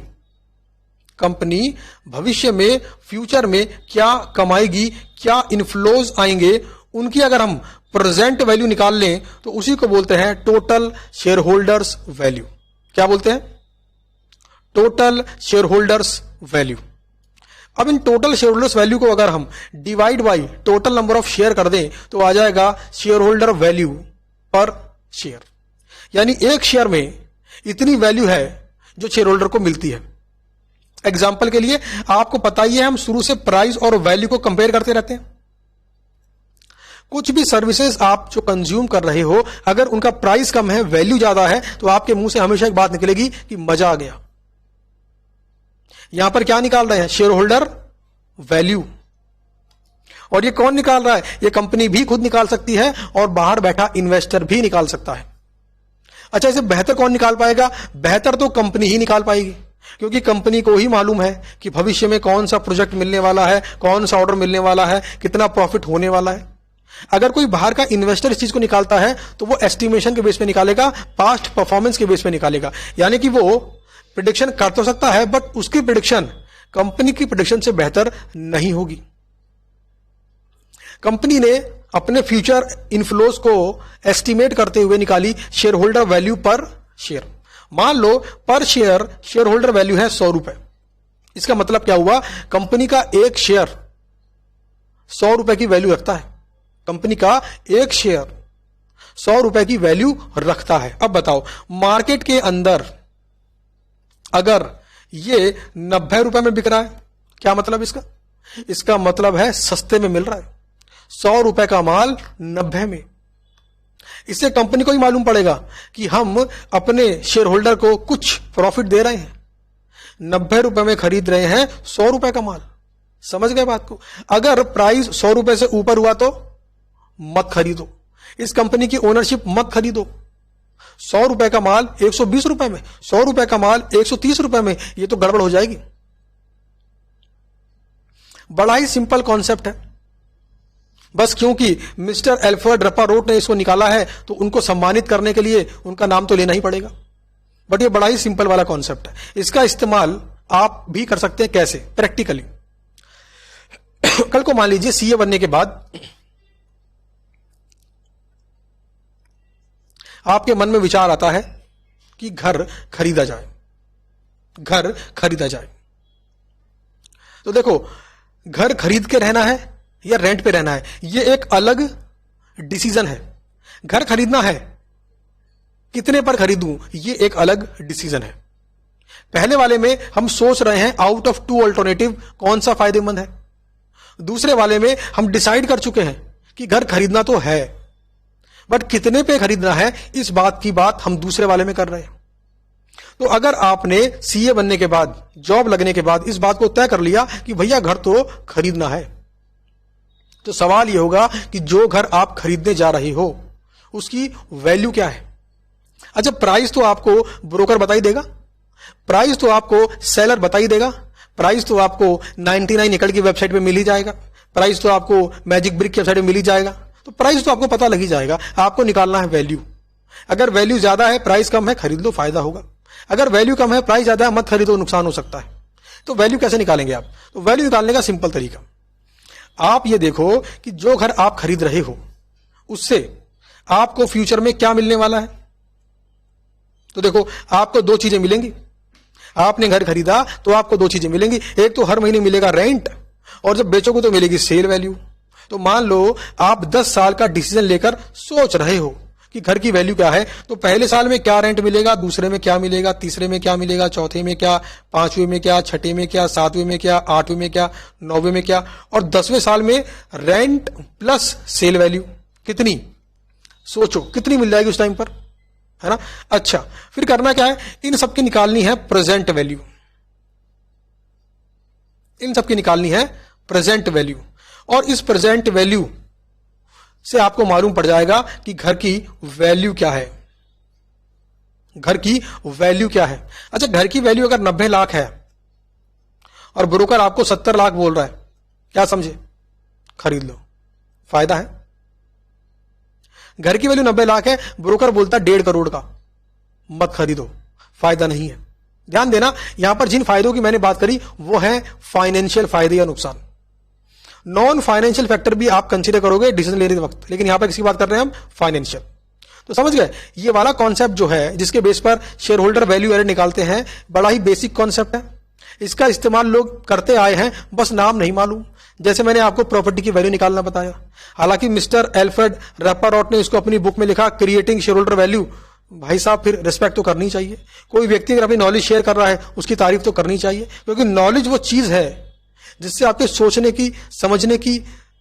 A: कंपनी भविष्य में, फ्यूचर में क्या कमाएगी, क्या इनफ्लोज आएंगे, उनकी अगर हम प्रेजेंट वैल्यू निकाल लें तो उसी को बोलते हैं टोटल शेयर होल्डर्स वैल्यू। क्या बोलते हैं? Total shareholders value. अब इन टोटल शेयर होल्डर्स वैल्यू को अगर हम divide by total number of share कर दें तो आ जाएगा share holder value per share. यानी एक शेयर में इतनी वैल्यू है जो शेयर होल्डर को मिलती है। एग्जाम्पल के लिए आपको पता ही है, हम शुरू से प्राइस और वैल्यू को कंपेयर करते रहते हैं। कुछ भी सर्विसेज आप जो कंज्यूम कर रहे हो, अगर उनका प्राइस कम है, वैल्यू ज्यादा है, तो आपके मुंह से हमेशा एक बात निकलेगी कि मजा आ गया। यहां पर क्या निकाल रहे हैं? Share holder value. और ये कौन निकाल रहा है? ये कंपनी भी खुद निकाल सकती है और बाहर बैठा इन्वेस्टर भी निकाल सकता है। अच्छा, इसे बेहतर कौन निकाल पाएगा? बेहतर तो कंपनी ही निकाल पाएगी, क्योंकि कंपनी को ही मालूम है कि भविष्य में कौन सा प्रोजेक्ट मिलने वाला है, कौन सा ऑर्डर मिलने वाला है, कितना प्रॉफिट होने वाला है। अगर कोई बाहर का इन्वेस्टर इस चीज को निकालता है तो वो एस्टिमेशन के बेस पे निकालेगा, पास्ट परफॉर्मेंस के बेस पे निकालेगा। यानी कि वो प्रेडिक्शन कर तो सकता है, बट उसकी प्रेडिक्शन कंपनी की प्रेडिक्शन से बेहतर नहीं होगी। कंपनी ने अपने फ्यूचर इनफ्लोज को एस्टिमेट करते हुए निकाली share holder value per share. मान लो पर शेयर शेयर होल्डर वैल्यू है 100 रुपए। इसका मतलब क्या हुआ? कंपनी का एक शेयर 100 रुपए की वैल्यू रखता है। कंपनी का एक शेयर 100 रुपए की वैल्यू रखता है। अब बताओ, मार्केट के अंदर अगर ये 90 रुपए में बिक रहा है, क्या मतलब इसका? इसका मतलब है सस्ते में मिल रहा है। 100 रुपए का माल 90 में। इससे कंपनी को ही मालूम पड़ेगा कि हम अपने शेयर होल्डर को कुछ प्रॉफिट दे रहे हैं। 90 रुपए में खरीद रहे हैं 100 रुपए का माल, समझ गए बात को? अगर प्राइस 100 रुपए से ऊपर हुआ तो मत खरीदो, इस कंपनी की ओनरशिप मत खरीदो। 100 रुपए का माल 120 रुपए में, 100 रुपए का माल 130 रुपए में, ये तो गड़बड़ हो जाएगी। बड़ा ही सिंपल कॉन्सेप्ट है, बस क्योंकि मिस्टर एल्फ्रेड रपारोट ने इसको निकाला है तो उनको सम्मानित करने के लिए उनका नाम तो लेना ही पड़ेगा। बट ये बड़ा ही सिंपल वाला कॉन्सेप्ट है, इसका इस्तेमाल आप भी कर सकते हैं। कैसे? प्रैक्टिकली। कल को मान लीजिए सीए बनने के बाद आपके मन में विचार आता है कि घर खरीदा जाए, घर खरीदा जाए। तो देखो, घर खरीद के रहना है या रेंट पे रहना है, यह एक अलग डिसीजन है। घर खरीदना है, कितने पर खरीदूं, यह एक अलग डिसीजन है। पहले वाले में हम सोच रहे हैं आउट ऑफ 2 अल्टरनेटिव कौन सा फायदेमंद है। दूसरे वाले में हम डिसाइड कर चुके हैं कि घर खरीदना तो है, बट कितने पे खरीदना है, इस बात की बात हम दूसरे वाले में कर रहे हैं। तो अगर आपने सीए बनने के बाद, जॉब लगने के बाद इस बात को तय कर लिया कि भैया घर तो खरीदना है, तो सवाल यह होगा कि जो घर आप खरीदने जा रहे हो उसकी वैल्यू क्या है। अच्छा, प्राइस तो आपको ब्रोकर बता ही देगा, प्राइस तो आपको सेलर बता ही देगा, प्राइस तो आपको 99 एकड़ की वेबसाइट पे मिल ही जाएगा, प्राइस तो आपको मैजिक ब्रिक की वेबसाइट पे मिल ही जाएगा। तो प्राइस तो आपको पता लग ही जाएगा, आपको निकालना है वैल्यू। अगर वैल्यू ज्यादा है, प्राइस कम है, खरीद लो, फायदा होगा। अगर वैल्यू कम है, प्राइस ज्यादा है, मत खरीदो, नुकसान हो सकता है। तो वैल्यू कैसे निकालेंगे आप? तो वैल्यू निकालने का सिंपल तरीका, आप ये देखो कि जो घर आप खरीद रहे हो उससे आपको फ्यूचर में क्या मिलने वाला है। तो देखो, आपको 2 चीजें मिलेंगी। आपने घर खरीदा तो आपको 2 चीजें मिलेंगी, एक तो हर महीने मिलेगा रेंट, और जब बेचोगे तो मिलेगी सेल वैल्यू। तो मान लो आप 10 साल का डिसीजन लेकर सोच रहे हो कि घर की वैल्यू क्या है, तो पहले साल में क्या रेंट मिलेगा, दूसरे में क्या मिलेगा, तीसरे में क्या मिलेगा, चौथे में क्या, 5वें में क्या, छठे में क्या, 7वें में क्या, 8वें में क्या, 9वें में क्या, और 10वें साल में रेंट प्लस सेल वैल्यू कितनी, सोचो कितनी मिल जाएगी उस टाइम पर, है ना। अच्छा, फिर करना क्या है, इन सबकी निकालनी है प्रेजेंट वैल्यू, इन सबकी निकालनी है प्रेजेंट वैल्यू, और इस प्रेजेंट वैल्यू से आपको मालूम पड़ जाएगा कि घर की वैल्यू क्या है, घर की वैल्यू क्या है। अच्छा, घर की वैल्यू अगर 90 लाख है और ब्रोकर आपको 70 लाख बोल रहा है, क्या समझे, खरीद लो, फायदा है। घर की वैल्यू 90 लाख है, ब्रोकर बोलता 1.5 करोड़ का, मत खरीदो, फायदा नहीं है। ध्यान देना, यहां पर जिन फायदों की मैंने बात करी वो है फाइनेंशियल फायदे या नुकसान। नॉन फाइनेंशियल फैक्टर भी आप कंसीडर करोगे डिसीजन लेने के वक्त, लेकिन यहां पर किसकी बात कर रहे हैं हम, फाइनेंशियल। तो समझ गए, ये वाला कॉन्सेप्ट जो है जिसके बेस पर शेयर होल्डर वैल्यू एडेड निकालते हैं, बड़ा ही बेसिक कॉन्सेप्ट है। इसका इस्तेमाल लोग करते आए हैं, बस नाम नहीं मालूम। जैसे मैंने आपको प्रॉपर्टी की वैल्यू निकालना बताया, हालांकि मिस्टर एल्फ्रेड रपारोट ने इसको अपनी बुक में लिखा क्रिएटिंग शेयर होल्डर वैल्यू। भाई साहब, फिर रिस्पेक्ट तो करनी चाहिए। कोई व्यक्ति अगर अपनी नॉलेज शेयर कर रहा है उसकी तारीफ तो करनी चाहिए, क्योंकि नॉलेज वो चीज है जिससे आपके सोचने की, समझने की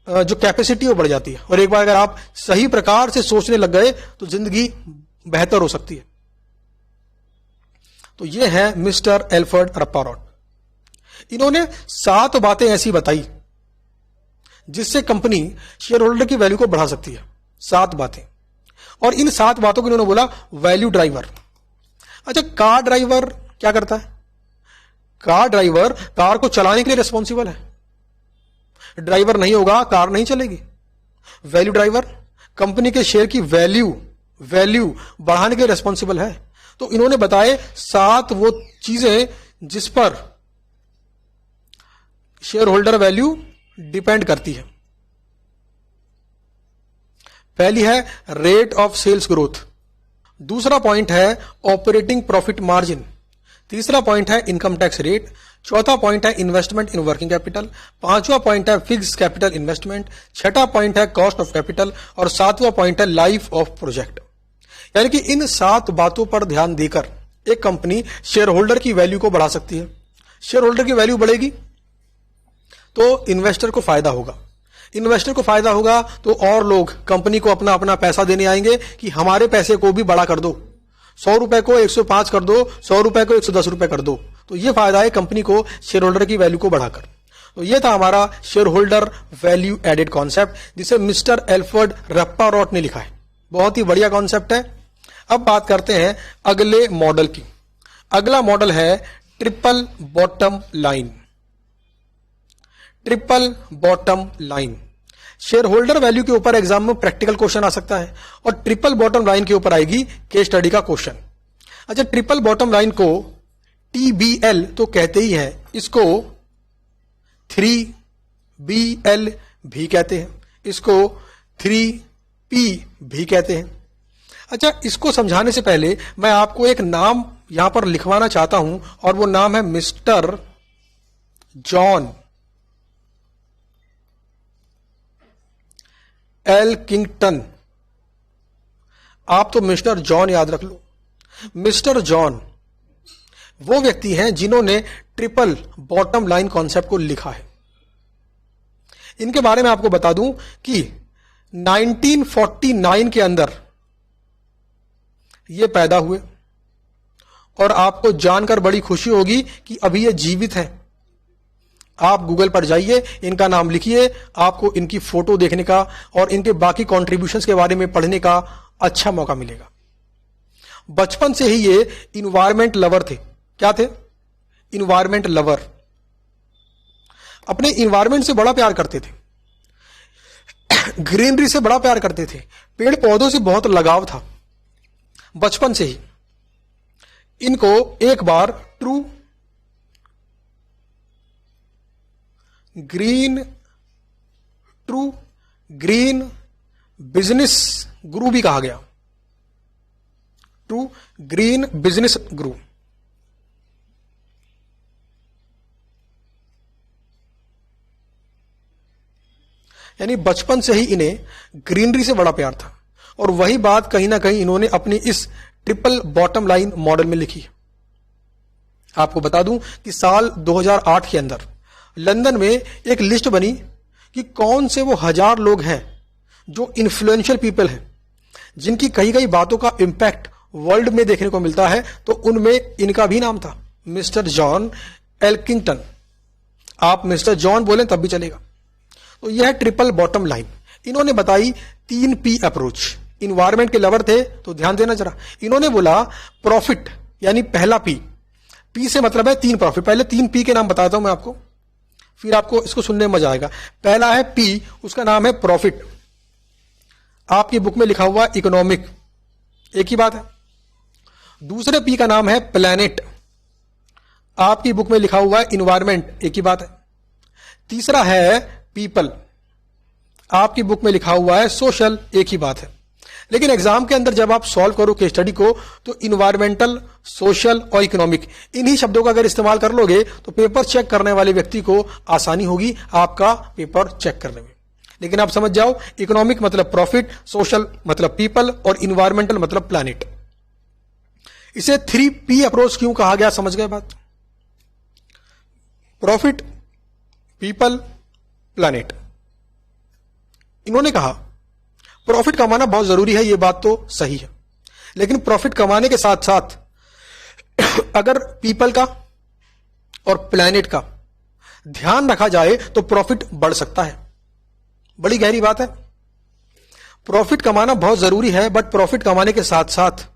A: जो कैपेसिटी वो बढ़ जाती है। और एक बार अगर आप सही प्रकार से सोचने लग गए तो जिंदगी बेहतर हो सकती है। तो ये है मिस्टर एल्फ्रेड रपारोट। इन्होंने 7 बातें ऐसी बताई जिससे कंपनी शेयर होल्डर की वैल्यू को बढ़ा सकती है। 7 बातें, और इन 7 बातों को इन्होंने बोला वैल्यू ड्राइवर। अच्छा, कार ड्राइवर क्या करता है? कार ड्राइवर कार को चलाने के लिए रिस्पॉन्सिबल है, ड्राइवर नहीं होगा कार नहीं चलेगी। वैल्यू ड्राइवर कंपनी के शेयर की वैल्यू बढ़ाने के लिए रिस्पॉन्सिबल है। तो इन्होंने बताए 7 वो चीजें जिस पर शेयर होल्डर वैल्यू डिपेंड करती है। पहली है रेट ऑफ सेल्स ग्रोथ, दूसरा पॉइंट है ऑपरेटिंग प्रॉफिट मार्जिन, तीसरा पॉइंट है इनकम टैक्स रेट, चौथा पॉइंट है इन्वेस्टमेंट इन वर्किंग कैपिटल, 5वां पॉइंट है फिक्स कैपिटल इन्वेस्टमेंट, 6ठा पॉइंट है कॉस्ट ऑफ कैपिटल, और 7वां पॉइंट है लाइफ ऑफ प्रोजेक्ट। यानी कि इन 7 बातों पर ध्यान देकर एक कंपनी शेयर होल्डर की वैल्यू को बढ़ा सकती है। शेयर होल्डर की वैल्यू बढ़ेगी तो इन्वेस्टर को फायदा होगा, इन्वेस्टर को फायदा होगा तो और लोग कंपनी को अपना अपना पैसा देने आएंगे कि हमारे पैसे को भी बड़ा कर दो, 100 रुपए को 105 कर दो, 100 रुपए को 110 रुपए कर दो। तो ये फायदा है कंपनी को शेयर होल्डर की वैल्यू को बढ़ाकर। तो ये था हमारा share holder value added concept जिसे मिस्टर एल्फ्रेड रप्पारोट ने लिखा है। बहुत ही बढ़िया कॉन्सेप्ट है। अब बात करते हैं अगले मॉडल की। अगला मॉडल है triple bottom line. Triple bottom line share holder value के ऊपर एग्जाम में प्रैक्टिकल क्वेश्चन आ सकता है और ट्रिपल बॉटम लाइन के ऊपर आएगी केस स्टडी का क्वेश्चन। अच्छा, ट्रिपल बॉटम लाइन को TBL तो कहते ही हैं, इसको 3BL भी कहते हैं, इसको 3P भी कहते हैं। अच्छा, इसको समझाने से पहले मैं आपको एक नाम यहां पर लिखवाना चाहता हूं और वो नाम है मिस्टर जॉन एल्किंगटन। आप तो मिस्टर जॉन याद रख लो। मिस्टर जॉन वो व्यक्ति हैं जिन्होंने ट्रिपल बॉटम लाइन कॉन्सेप्ट को लिखा है। इनके बारे में आपको बता दूं कि 1949 के अंदर ये पैदा हुए और आपको जानकर बड़ी खुशी होगी कि अभी ये जीवित हैं। आप गूगल पर जाइए, इनका नाम लिखिए, आपको इनकी फोटो देखने का और इनके बाकी कॉन्ट्रीब्यूशंस के बारे में पढ़ने का अच्छा मौका मिलेगा। बचपन से ही ये इन्वायरमेंट लवर थे। क्या थे? Environment lover. अपने इन्वायरमेंट से बड़ा प्यार करते थे, ग्रीनरी से बड़ा प्यार करते थे, पेड़ पौधों से बहुत लगाव था बचपन से ही। इनको एक बार ट्रू ग्रीन बिजनेस गुरु भी कहा गया। ट्रू ग्रीन बिजनेस गुरु। यानी बचपन से ही इन्हें ग्रीनरी से बड़ा प्यार था और वही बात कहीं ना कहीं इन्होंने अपनी इस ट्रिपल बॉटम लाइन मॉडल में लिखी है। आपको बता दूं कि साल 2008 के अंदर लंदन में एक लिस्ट बनी कि कौन से वो 1000 लोग हैं जो इन्फ्लुएंशियल पीपल हैं, जिनकी कही गई बातों का इंपैक्ट वर्ल्ड में देखने को मिलता है। तो उनमें इनका भी नाम था, मिस्टर जॉन एल्किंगटन। आप मिस्टर जॉन बोलें तब भी चलेगा। तो यह है ट्रिपल बॉटम लाइन। इन्होंने बताई 3P अप्रोच। इन्वायरमेंट के लवर थे तो ध्यान देना जरा। इन्होंने बोला प्रॉफिट यानी पहला P से मतलब है 3 प्रॉफिट। पहले 3P के नाम बताता हूं मैं आपको, फिर आपको इसको सुनने में मजा आएगा। पहला है P, उसका नाम है प्रॉफिट। आपकी बुक में लिखा हुआ इकोनॉमिक, एक ही बात है। दूसरे P का नाम है प्लैनेट। आपकी बुक में लिखा हुआ है इन्वायरमेंट, एक ही बात है। तीसरा है पीपल। आपकी बुक में लिखा हुआ है सोशल, एक ही बात है। लेकिन एग्जाम के अंदर जब आप सॉल्व करो केस स्टडी को तो इन्वायरमेंटल, सोशल और इकोनॉमिक, इन्हीं शब्दों का अगर इस्तेमाल कर लोगे तो पेपर चेक करने वाले व्यक्ति को आसानी होगी आपका पेपर चेक करने में। लेकिन आप समझ जाओ, इकोनॉमिक मतलब प्रॉफिट, सोशल मतलब पीपल और इन्वायरमेंटल मतलब प्लैनेट। इसे 3P अप्रोच क्यों कहा गया, समझ गए बात? Profit, people, planet. इन्होंने कहा प्रॉफिट कमाना बहुत जरूरी है, यह बात तो सही है, लेकिन प्रॉफिट कमाने के साथ साथ अगर पीपल का और प्लैनेट का ध्यान रखा जाए तो प्रॉफिट बढ़ सकता है। बड़ी गहरी बात है। प्रॉफिट कमाना बहुत जरूरी है, बट प्रॉफिट कमाने के साथ साथ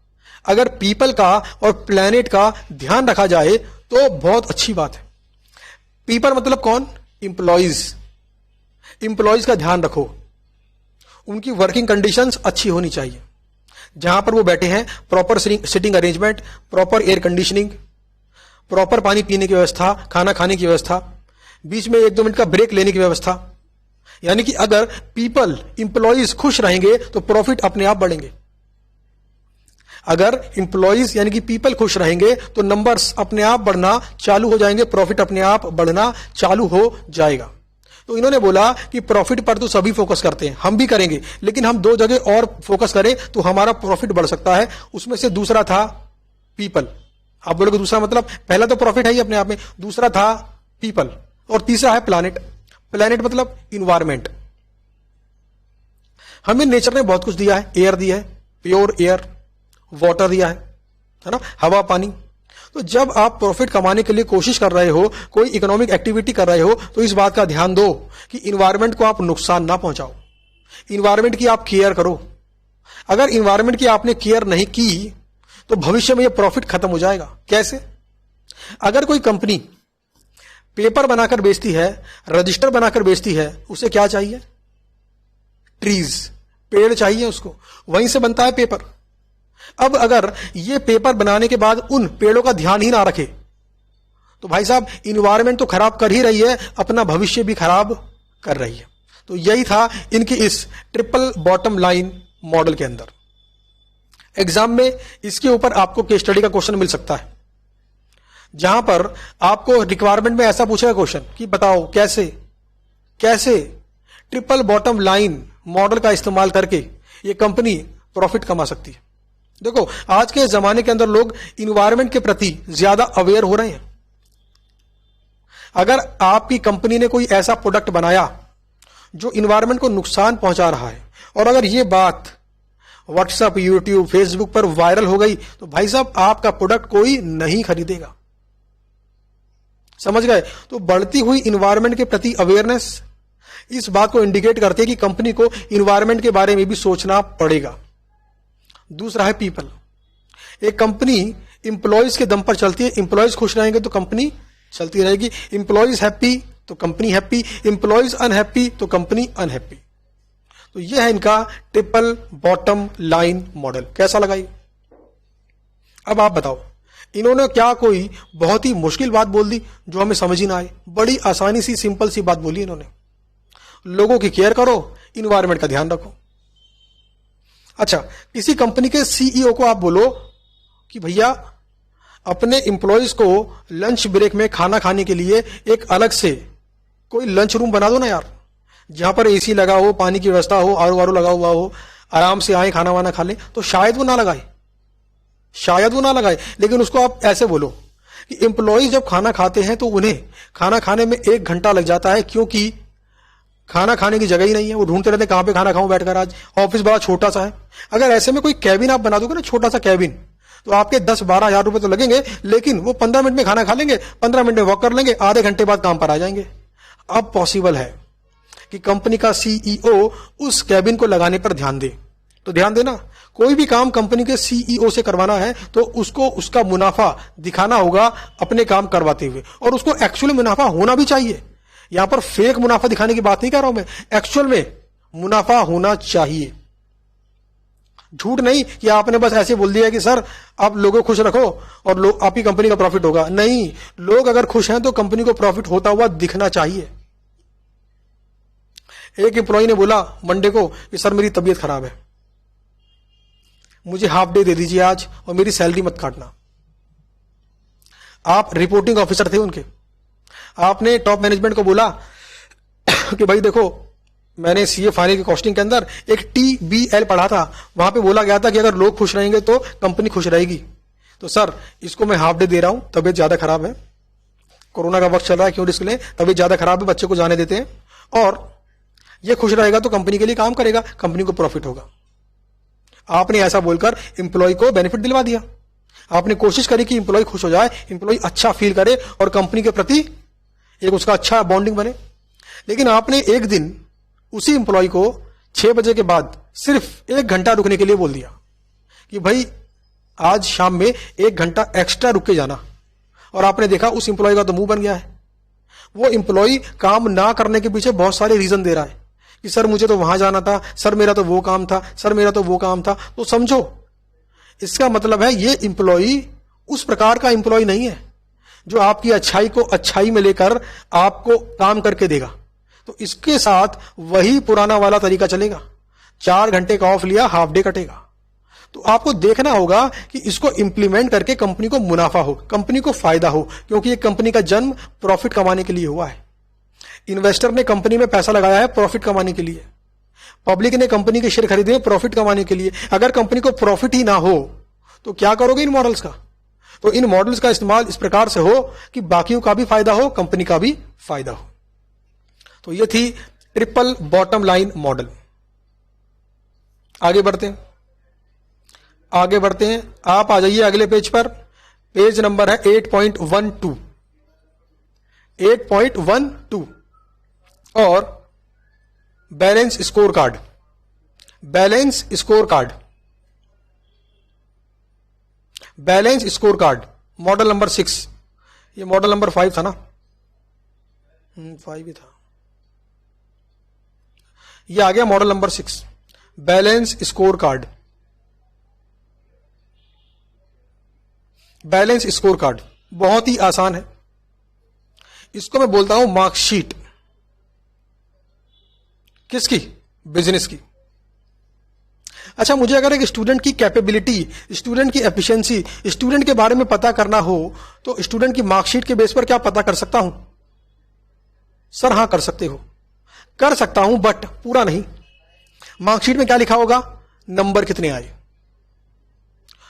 A: अगर पीपल का और प्लैनेट का ध्यान रखा जाए तो बहुत अच्छी बात है। पीपल मतलब कौन? इंप्लॉइज। इंप्लॉइज का ध्यान रखो, उनकी वर्किंग कंडीशंस अच्छी होनी चाहिए। जहां पर वो बैठे हैं proper sitting arrangement, proper air conditioning, proper पानी पीने की व्यवस्था, खाना खाने की व्यवस्था, बीच में 1-2 मिनट का ब्रेक लेने की व्यवस्था। यानी कि अगर पीपल, इंप्लॉइज खुश रहेंगे तो प्रॉफिट अपने आप बढ़ेंगे। अगर इंप्लॉइज यानी कि पीपल खुश रहेंगे तो नंबर्स अपने आप बढ़ना चालू हो जाएंगे, प्रॉफिट अपने आप बढ़ना चालू हो जाएगा। तो इन्होंने बोला कि प्रॉफिट पर तो सभी फोकस करते हैं, हम भी करेंगे, लेकिन हम 2 जगह और फोकस करें तो हमारा प्रॉफिट बढ़ सकता है। उसमें से दूसरा था पीपल। आप बोलोगे दूसरा मतलब, पहला तो प्रॉफिट है ही अपने आप में, दूसरा था पीपल और तीसरा है प्लैनेट। प्लैनेट मतलब इन्वायरमेंट। हमें नेचर ने बहुत कुछ दिया है, एयर दिया है, प्योर एयर, वाटर दिया है ना, हवा, पानी। तो जब आप प्रॉफिट कमाने के लिए कोशिश कर रहे हो, कोई इकोनॉमिक एक्टिविटी कर रहे हो, तो इस बात का ध्यान दो कि इन्वायरमेंट को आप नुकसान ना पहुंचाओ, इन्वायरमेंट की आप केयर करो। अगर इन्वायरमेंट की आपने केयर नहीं की तो भविष्य में यह प्रॉफिट खत्म हो जाएगा। कैसे? अगर कोई कंपनी पेपर बनाकर बेचती है, रजिस्टर बनाकर बेचती है, उसे क्या चाहिए? ट्रीज, पेड़ चाहिए उसको, वहीं से बनता है पेपर। अब अगर ये पेपर बनाने के बाद उन पेड़ों का ध्यान ही ना रखे तो भाई साहब इन्वायरमेंट तो खराब कर ही रही है, अपना भविष्य भी खराब कर रही है। तो यही था इनकी इस ट्रिपल बॉटम लाइन मॉडल के अंदर। एग्जाम में इसके ऊपर आपको केस स्टडी का क्वेश्चन मिल सकता है, जहां पर आपको रिक्वायरमेंट में ऐसा पूछेगा क्वेश्चन कि बताओ कैसे ट्रिपल बॉटम लाइन मॉडल का इस्तेमाल करके ये कंपनी प्रॉफिट कमा सकती है। देखो, आज के जमाने के अंदर लोग इन्वायरमेंट के प्रति ज्यादा अवेयर हो रहे हैं। अगर आपकी कंपनी ने कोई ऐसा प्रोडक्ट बनाया जो इन्वायरमेंट को नुकसान पहुंचा रहा है और अगर ये बात व्हाट्सएप, यूट्यूब, फेसबुक पर वायरल हो गई तो भाई साहब आपका प्रोडक्ट कोई नहीं खरीदेगा। समझ गए? तो बढ़ती हुई इन्वायरमेंट के प्रति अवेयरनेस इस बात को इंडिकेट करती है कि कंपनी को इन्वायरमेंट के बारे में भी सोचना पड़ेगा। दूसरा है पीपल। एक कंपनी इंप्लॉयज के दम पर चलती है। इंप्लॉयज खुश रहेंगे तो कंपनी चलती रहेगी। इंप्लॉयज हैप्पी तो कंपनी हैप्पी, इंप्लॉयज अनहैप्पी तो कंपनी अनहैप्पी। तो यह है इनका ट्रिपल बॉटम लाइन मॉडल। कैसा लगा ये? अब आप बताओ, इन्होंने क्या कोई बहुत ही मुश्किल बात बोल दी जो हमें समझ ही ना आए? बड़ी आसानी सी, सिंपल सी बात बोली इन्होंने। लोगों की केयर करो, इन्वायरमेंट का ध्यान रखो। अच्छा, किसी कंपनी के सीईओ को आप बोलो कि भैया अपने इंप्लॉयज को लंच ब्रेक में खाना खाने के लिए एक अलग से कोई लंच रूम बना दो ना यार, जहां पर एसी लगा हो, पानी की व्यवस्था हो, आरो वारो लगा हुआ हो, आराम से आए खाना वाना खा ले। तो शायद वो ना लगाए, लेकिन उसको आप ऐसे बोलो कि इंप्लॉयज जब खाना खाते हैं तो उन्हें खाना खाने में 1 घंटा लग जाता है, क्योंकि खाना खाने की जगह ही नहीं है। वो ढूंढते रहते कहां पे खाना खाऊं बैठकर, आज ऑफिस बड़ा छोटा सा है। अगर ऐसे में कोई कैबिन आप बना दोगे ना, छोटा सा कैबिन, तो आपके 10-12 हजार रुपए तो लगेंगे, लेकिन वो 15 मिनट में खाना खा लेंगे, 15 मिनट में वॉक कर लेंगे, आधे घंटे बाद काम पर आ जाएंगे। अब पॉसिबल है कि कंपनी का सीईओ उस कैबिन को लगाने पर ध्यान दे। तो ध्यान देना, कोई भी काम कंपनी के सीईओ से करवाना है तो उसको उसका मुनाफा दिखाना होगा अपने काम करवाते हुए, और उसको एक्चुअल मुनाफा होना भी चाहिए। यहां पर फेक मुनाफा दिखाने की बात नहीं कर रहा हूं मैं, एक्चुअल में मुनाफा होना चाहिए। झूठ नहीं कि आपने बस ऐसे बोल दिया कि सर आप लोगों को खुश रखो और आपकी कंपनी का प्रॉफिट होगा। नहीं, लोग अगर खुश हैं तो कंपनी को प्रॉफिट होता हुआ दिखना चाहिए। एक एम्प्लॉय ने बोला मंडे को कि सर मेरी तबीयत खराब है, मुझे हाफ डे दे दीजिए आज और मेरी सैलरी मत काटना। आप रिपोर्टिंग ऑफिसर थे उनके, आपने टॉप मैनेजमेंट को बोला कि भाई देखो, मैंने सीए फाइनल की कॉस्टिंग के अंदर एक TBL पढ़ा था, वहां पे बोला गया था कि अगर लोग खुश रहेंगे तो कंपनी खुश रहेगी। तो सर इसको मैं हाफ डे दे रहा हूं, तबीयत ज्यादा खराब है, कोरोना का वक्त चल रहा है, क्यों रिस्क लें, तबीयत ज्यादा खराब है, बच्चे को जाने देते हैं, और ये खुश रहेगा तो कंपनी के लिए काम करेगा, कंपनी को प्रॉफिट होगा। आपने ऐसा बोलकर इंप्लॉय को बेनिफिट दिलवा दिया। आपने कोशिश करी कि इंप्लॉय खुश हो जाए, इंप्लॉय अच्छा फील करे और कंपनी के प्रति एक उसका अच्छा बॉन्डिंग बने। लेकिन आपने एक दिन उसी इंप्लॉय को 6 बजे के बाद सिर्फ 1 घंटा रुकने के लिए बोल दिया कि भाई आज शाम में 1 घंटा एक्स्ट्रा रुक के जाना, और आपने देखा उस इंप्लॉय का तो मुंह बन गया है। वो इंप्लॉय काम ना करने के पीछे बहुत सारे रीजन दे रहा है कि सर मुझे तो वहां जाना था, सर मेरा तो वो काम था, सर मेरा तो वो काम था। तो समझो, इसका मतलब है ये इंप्लॉय उस प्रकार का इंप्लॉय नहीं है जो आपकी अच्छाई को अच्छाई में लेकर आपको काम करके देगा। तो इसके साथ वही पुराना वाला तरीका चलेगा, 4 घंटे का ऑफ लिया, हाफ डे कटेगा। तो आपको देखना होगा कि इसको इंप्लीमेंट करके कंपनी को मुनाफा हो, कंपनी को फायदा हो, क्योंकि एक कंपनी का जन्म प्रॉफिट कमाने के लिए हुआ है। इन्वेस्टर ने कंपनी में पैसा लगाया है प्रॉफिट कमाने के लिए, पब्लिक ने कंपनी के शेयर खरीदे हैं प्रॉफिट कमाने के लिए। अगर कंपनी को प्रॉफिट ही ना हो तो क्या करोगे इन मॉडल्स का? तो इन मॉडल्स का इस्तेमाल इस प्रकार से हो कि बाकियों का भी फायदा हो, कंपनी का भी फायदा हो। तो ये थी ट्रिपल बॉटम लाइन मॉडल। आगे बढ़ते हैं, आप आ जाइए अगले पेज पर। पेज नंबर है 8.12, 8.12 और balance score card, balance score card, balance score card model number 6, ये मॉडल नंबर 5 था ना, 5 ही था, ये आ गया model number 6, balance score card, balance score card बहुत ही आसान है, इसको मैं बोलता हूं मार्कशीट। किसकी? बिजनेस की। अच्छा, मुझे अगर एक स्टूडेंट की कैपेबिलिटी, स्टूडेंट की एफिशिएंसी, स्टूडेंट के बारे में पता करना हो तो स्टूडेंट की मार्कशीट के बेस पर क्या पता कर सकता हूं? सर हां, कर सकते हो, कर सकता हूं, बट पूरा नहीं। मार्कशीट में क्या लिखा होगा? नंबर कितने आए।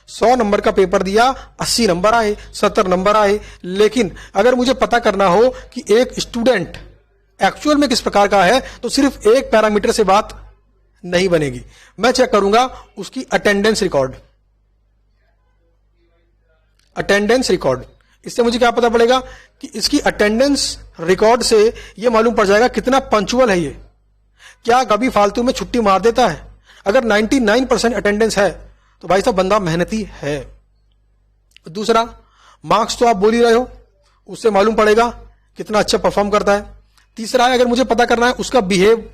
A: 100 नंबर का पेपर दिया, 80 नंबर आए, 70 नंबर आए। लेकिन अगर मुझे पता करना हो कि एक स्टूडेंट एक्चुअल में किस प्रकार का है, तो सिर्फ एक पैरामीटर से बात नहीं बनेगी। मैं चेक करूंगा उसकी अटेंडेंस रिकॉर्ड, अटेंडेंस रिकॉर्ड। इससे मुझे क्या पता पड़ेगा कि इसकी अटेंडेंस रिकॉर्ड से यह मालूम पड़ जाएगा कितना पंक्चुअल है ये, क्या कभी फालतू में छुट्टी मार देता है। अगर 99% अटेंडेंस है तो भाई साहब बंदा मेहनती है। दूसरा, मार्क्स तो आप बोल ही रहे हो, उससे मालूम पड़ेगा कितना अच्छा परफॉर्म करता है। तीसरा है, अगर मुझे पता करना है उसका बिहेव,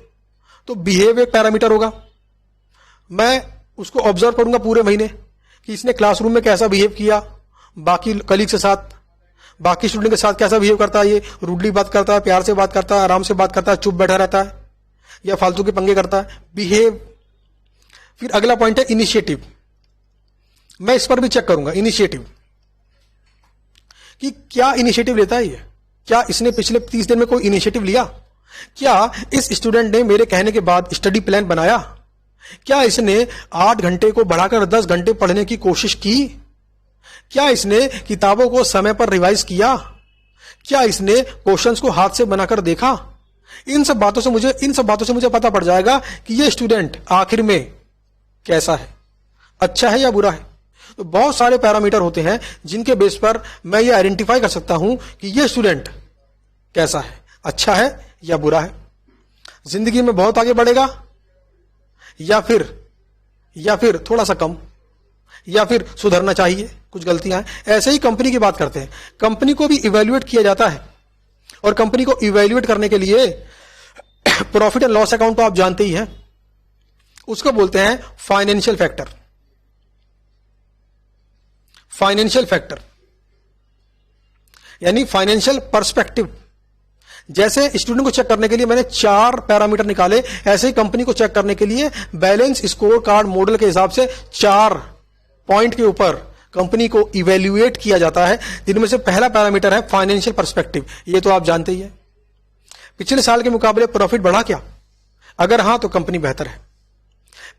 A: तो बिहेव एक पैरामीटर होगा। मैं उसको ऑब्जर्व करूंगा पूरे महीने कि इसने क्लासरूम में कैसा बिहेव किया, बाकी कलीग के साथ, बाकी स्टूडेंट के साथ कैसा बिहेव करता है, ये रूडली बात करता है, प्यार से बात करता है, आराम से बात करता है, चुप बैठा रहता है, या फालतू के पंगे करता है, बिहेव। फिर अगला पॉइंट है इनिशिएटिव। मैं इस पर भी चेक करूंगा इनिशिएटिव, कि क्या इनिशिएटिव लेता है ये, क्या इसने पिछले 30 दिन में कोई इनिशिएटिव लिया, क्या इस स्टूडेंट ने मेरे कहने के बाद स्टडी प्लान बनाया, क्या इसने 8 घंटे को बढ़ाकर 10 घंटे पढ़ने की कोशिश की, क्या इसने किताबों को समय पर रिवाइज किया, क्या इसने क्वेश्चंस को हाथ से बनाकर देखा। इन सब बातों से मुझे पता पड़ जाएगा कि ये स्टूडेंट आखिर में कैसा है, अच्छा है या बुरा है। तो बहुत सारे पैरामीटर होते हैं जिनके बेस पर मैं ये आइडेंटिफाई कर सकता हूं कि ये स्टूडेंट कैसा है, अच्छा है या बुरा है, जिंदगी में बहुत आगे बढ़ेगा या फिर थोड़ा सा कम, या फिर सुधरना चाहिए, कुछ गलतियां हैं। ऐसे ही कंपनी की बात करते हैं, कंपनी को भी इवैल्यूएट किया जाता है, और कंपनी को इवैल्यूएट करने के लिए प्रॉफिट एंड लॉस अकाउंट तो आप जानते ही हैं, उसको बोलते हैं फाइनेंशियल फैक्टर। फाइनेंशियल फैक्टर यानी फाइनेंशियल पर्सपेक्टिव। जैसे स्टूडेंट को चेक करने के लिए मैंने 4 पैरामीटर निकाले, ऐसे ही कंपनी को चेक करने के लिए बैलेंस स्कोर कार्ड मॉडल के हिसाब से 4 पॉइंट के ऊपर कंपनी को इवैल्यूएट किया जाता है, जिनमें से पहला पैरामीटर है फाइनेंशियल पर्सपेक्टिव। ये तो आप जानते ही हैं। पिछले साल के मुकाबले प्रॉफिट बढ़ा क्या? अगर हां तो कंपनी बेहतर है।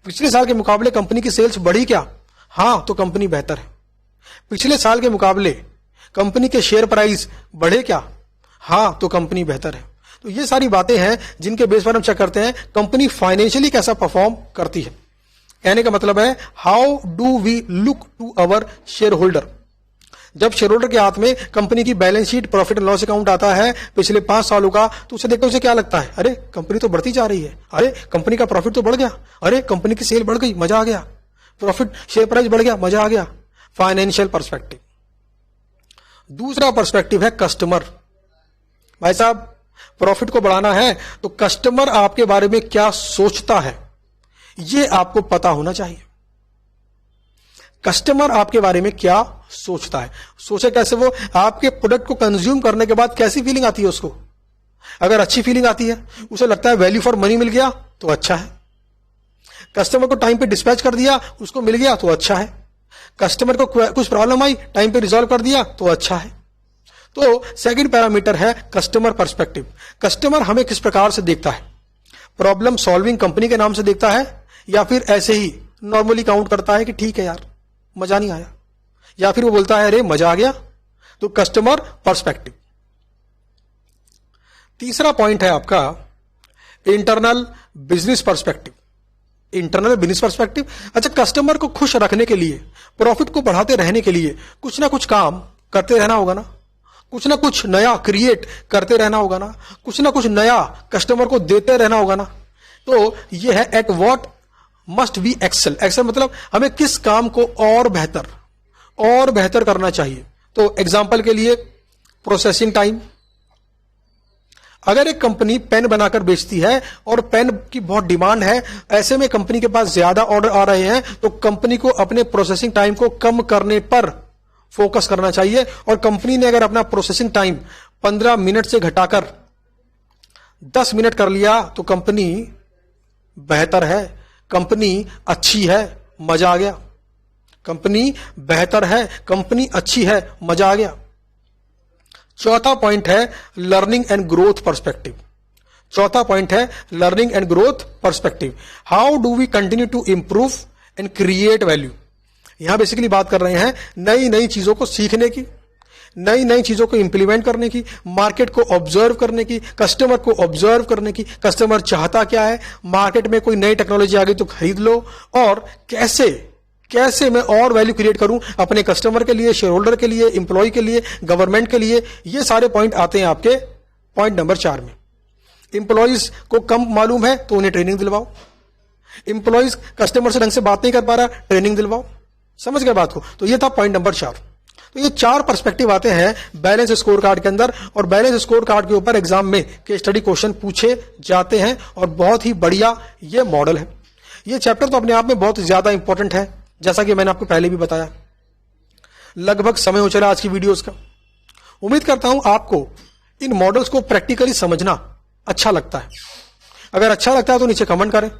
A: पिछले साल के मुकाबले कंपनी की सेल्स बढ़ी क्या? हां तो कंपनी बेहतर है। पिछले साल के मुकाबले कंपनी के शेयर प्राइस बढ़े क्या? हां तो कंपनी बेहतर है। तो ये सारी बातें हैं जिनके बेस पर हम चेक करते हैं कंपनी फाइनेंशियली कैसा परफॉर्म करती है। कहने का मतलब है how do we look to our share holder. जब शेयर होल्डर के हाथ में कंपनी की balance sheet, profit and loss account आता है पिछले 5 सालों का, तो उसे देखकर उसे क्या लगता है? अरे कंपनी तो बढ़ती जा रही है, अरे कंपनी का प्रॉफिट तो बढ़ गया, अरे कंपनी की सेल बढ़ गई, मजा आ गया, प्रॉफिट शेयर प्राइस बढ़ गया, मजा आ गया। Financial perspective. दूसरा पर्सपेक्टिव है कस्टमर। भाई साहब, प्रॉफिट को बढ़ाना है तो कस्टमर आपके बारे में क्या सोचता है यह आपको पता होना चाहिए। कस्टमर आपके बारे में क्या सोचता है, सोचे कैसे वो, आपके प्रोडक्ट को कंज्यूम करने के बाद कैसी फीलिंग आती है उसको। अगर अच्छी फीलिंग आती है, उसे लगता है वैल्यू फॉर मनी मिल गया तो अच्छा है। कस्टमर को टाइम पे डिस्पैच कर दिया, उसको मिल गया तो अच्छा है। कस्टमर को कुछ प्रॉब्लम आई, टाइम पे रिजॉल्व कर दिया तो अच्छा है। तो सेकंड पैरामीटर है कस्टमर पर्सपेक्टिव। कस्टमर हमें किस प्रकार से देखता है? प्रॉब्लम सॉल्विंग कंपनी के नाम से देखता है, या फिर ऐसे ही नॉर्मली काउंट करता है कि ठीक है यार मजा नहीं आया, या फिर वो बोलता है अरे मजा आ गया। तो कस्टमर पर्सपेक्टिव। तीसरा पॉइंट है आपका internal business perspective. Internal business perspective. अच्छा, कस्टमर को खुश रखने के लिए, प्रॉफिट को बढ़ाते रहने के लिए कुछ ना कुछ काम करते रहना होगा ना, कुछ ना कुछ नया क्रिएट करते रहना होगा ना, कुछ ना कुछ नया कस्टमर को देते रहना होगा ना। तो ये है at what must be excel. Excel मतलब हमें किस काम को और बेहतर करना चाहिए। तो एग्जांपल के लिए प्रोसेसिंग टाइम। अगर एक कंपनी पेन बनाकर बेचती है और पेन की बहुत डिमांड है, ऐसे में कंपनी के पास ज्यादा ऑर्डर आ रहे हैं, तो कंपनी को अपने प्रोसेसिंग टाइम को कम करने पर फोकस करना चाहिए। और कंपनी ने अगर अपना प्रोसेसिंग टाइम 15 मिनट से घटाकर 10 मिनट कर लिया तो कंपनी बेहतर है, कंपनी अच्छी है, मजा आ गया। कंपनी बेहतर है, कंपनी अच्छी है, मजा आ गया। चौथा पॉइंट है लर्निंग एंड ग्रोथ पर्सपेक्टिव। चौथा पॉइंट है learning and growth perspective. How do we continue to improve and create value. यहां बेसिकली बात कर रहे हैं नई नई चीजों को सीखने की, नई नई चीजों को इंप्लीमेंट करने की, मार्केट को ऑब्जर्व करने की, कस्टमर को ऑब्जर्व करने की, कस्टमर चाहता क्या है, मार्केट में कोई नई टेक्नोलॉजी आ गई तो खरीद लो, और कैसे मैं और वैल्यू क्रिएट करूं अपने कस्टमर के लिए, शेयर होल्डर के लिए, इंप्लॉय के लिए, गवर्नमेंट के लिए। ये सारे पॉइंट आते हैं आपके पॉइंट नंबर 4 में। इंप्लॉइज को कम मालूम है तो उन्हें ट्रेनिंग दिलवाओ। इंप्लॉइज कस्टमर से ढंग से बात नहीं कर पा रहा, ट्रेनिंग दिलवाओ। समझ गए बात को। तो ये था पॉइंट नंबर 4। तो ये 4 पर्सपेक्टिव आते हैं बैलेंस स्कोर कार्ड के अंदर, और बैलेंस स्कोर कार्ड के ऊपर एग्जाम में केस स्टडी क्वेश्चन पूछे जाते हैं, और बहुत ही बढ़िया ये मॉडल है। ये चैप्टर तो अपने आप में बहुत ज्यादा इंपॉर्टेंट है, जैसा कि मैंने आपको पहले भी बताया। लगभग समय हो चला आज की वीडियोस का। उम्मीद करता हूं आपको इन मॉडल्स को प्रैक्टिकली समझना अच्छा लगता है। अगर अच्छा लगता है तो नीचे कमेंट करें,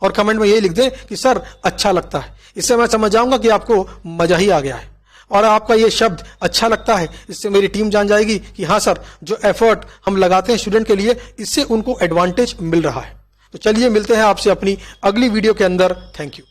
A: और कमेंट में यही लिख दें कि सर अच्छा लगता है। इससे मैं समझ जाऊंगा कि आपको मजा ही आ गया है, और आपका ये शब्द अच्छा लगता है, इससे मेरी टीम जान जाएगी कि हाँ सर, जो एफर्ट हम लगाते हैं स्टूडेंट के लिए, इससे उनको एडवांटेज मिल रहा है। तो चलिए मिलते हैं आपसे अपनी अगली वीडियो के अंदर। Thank you.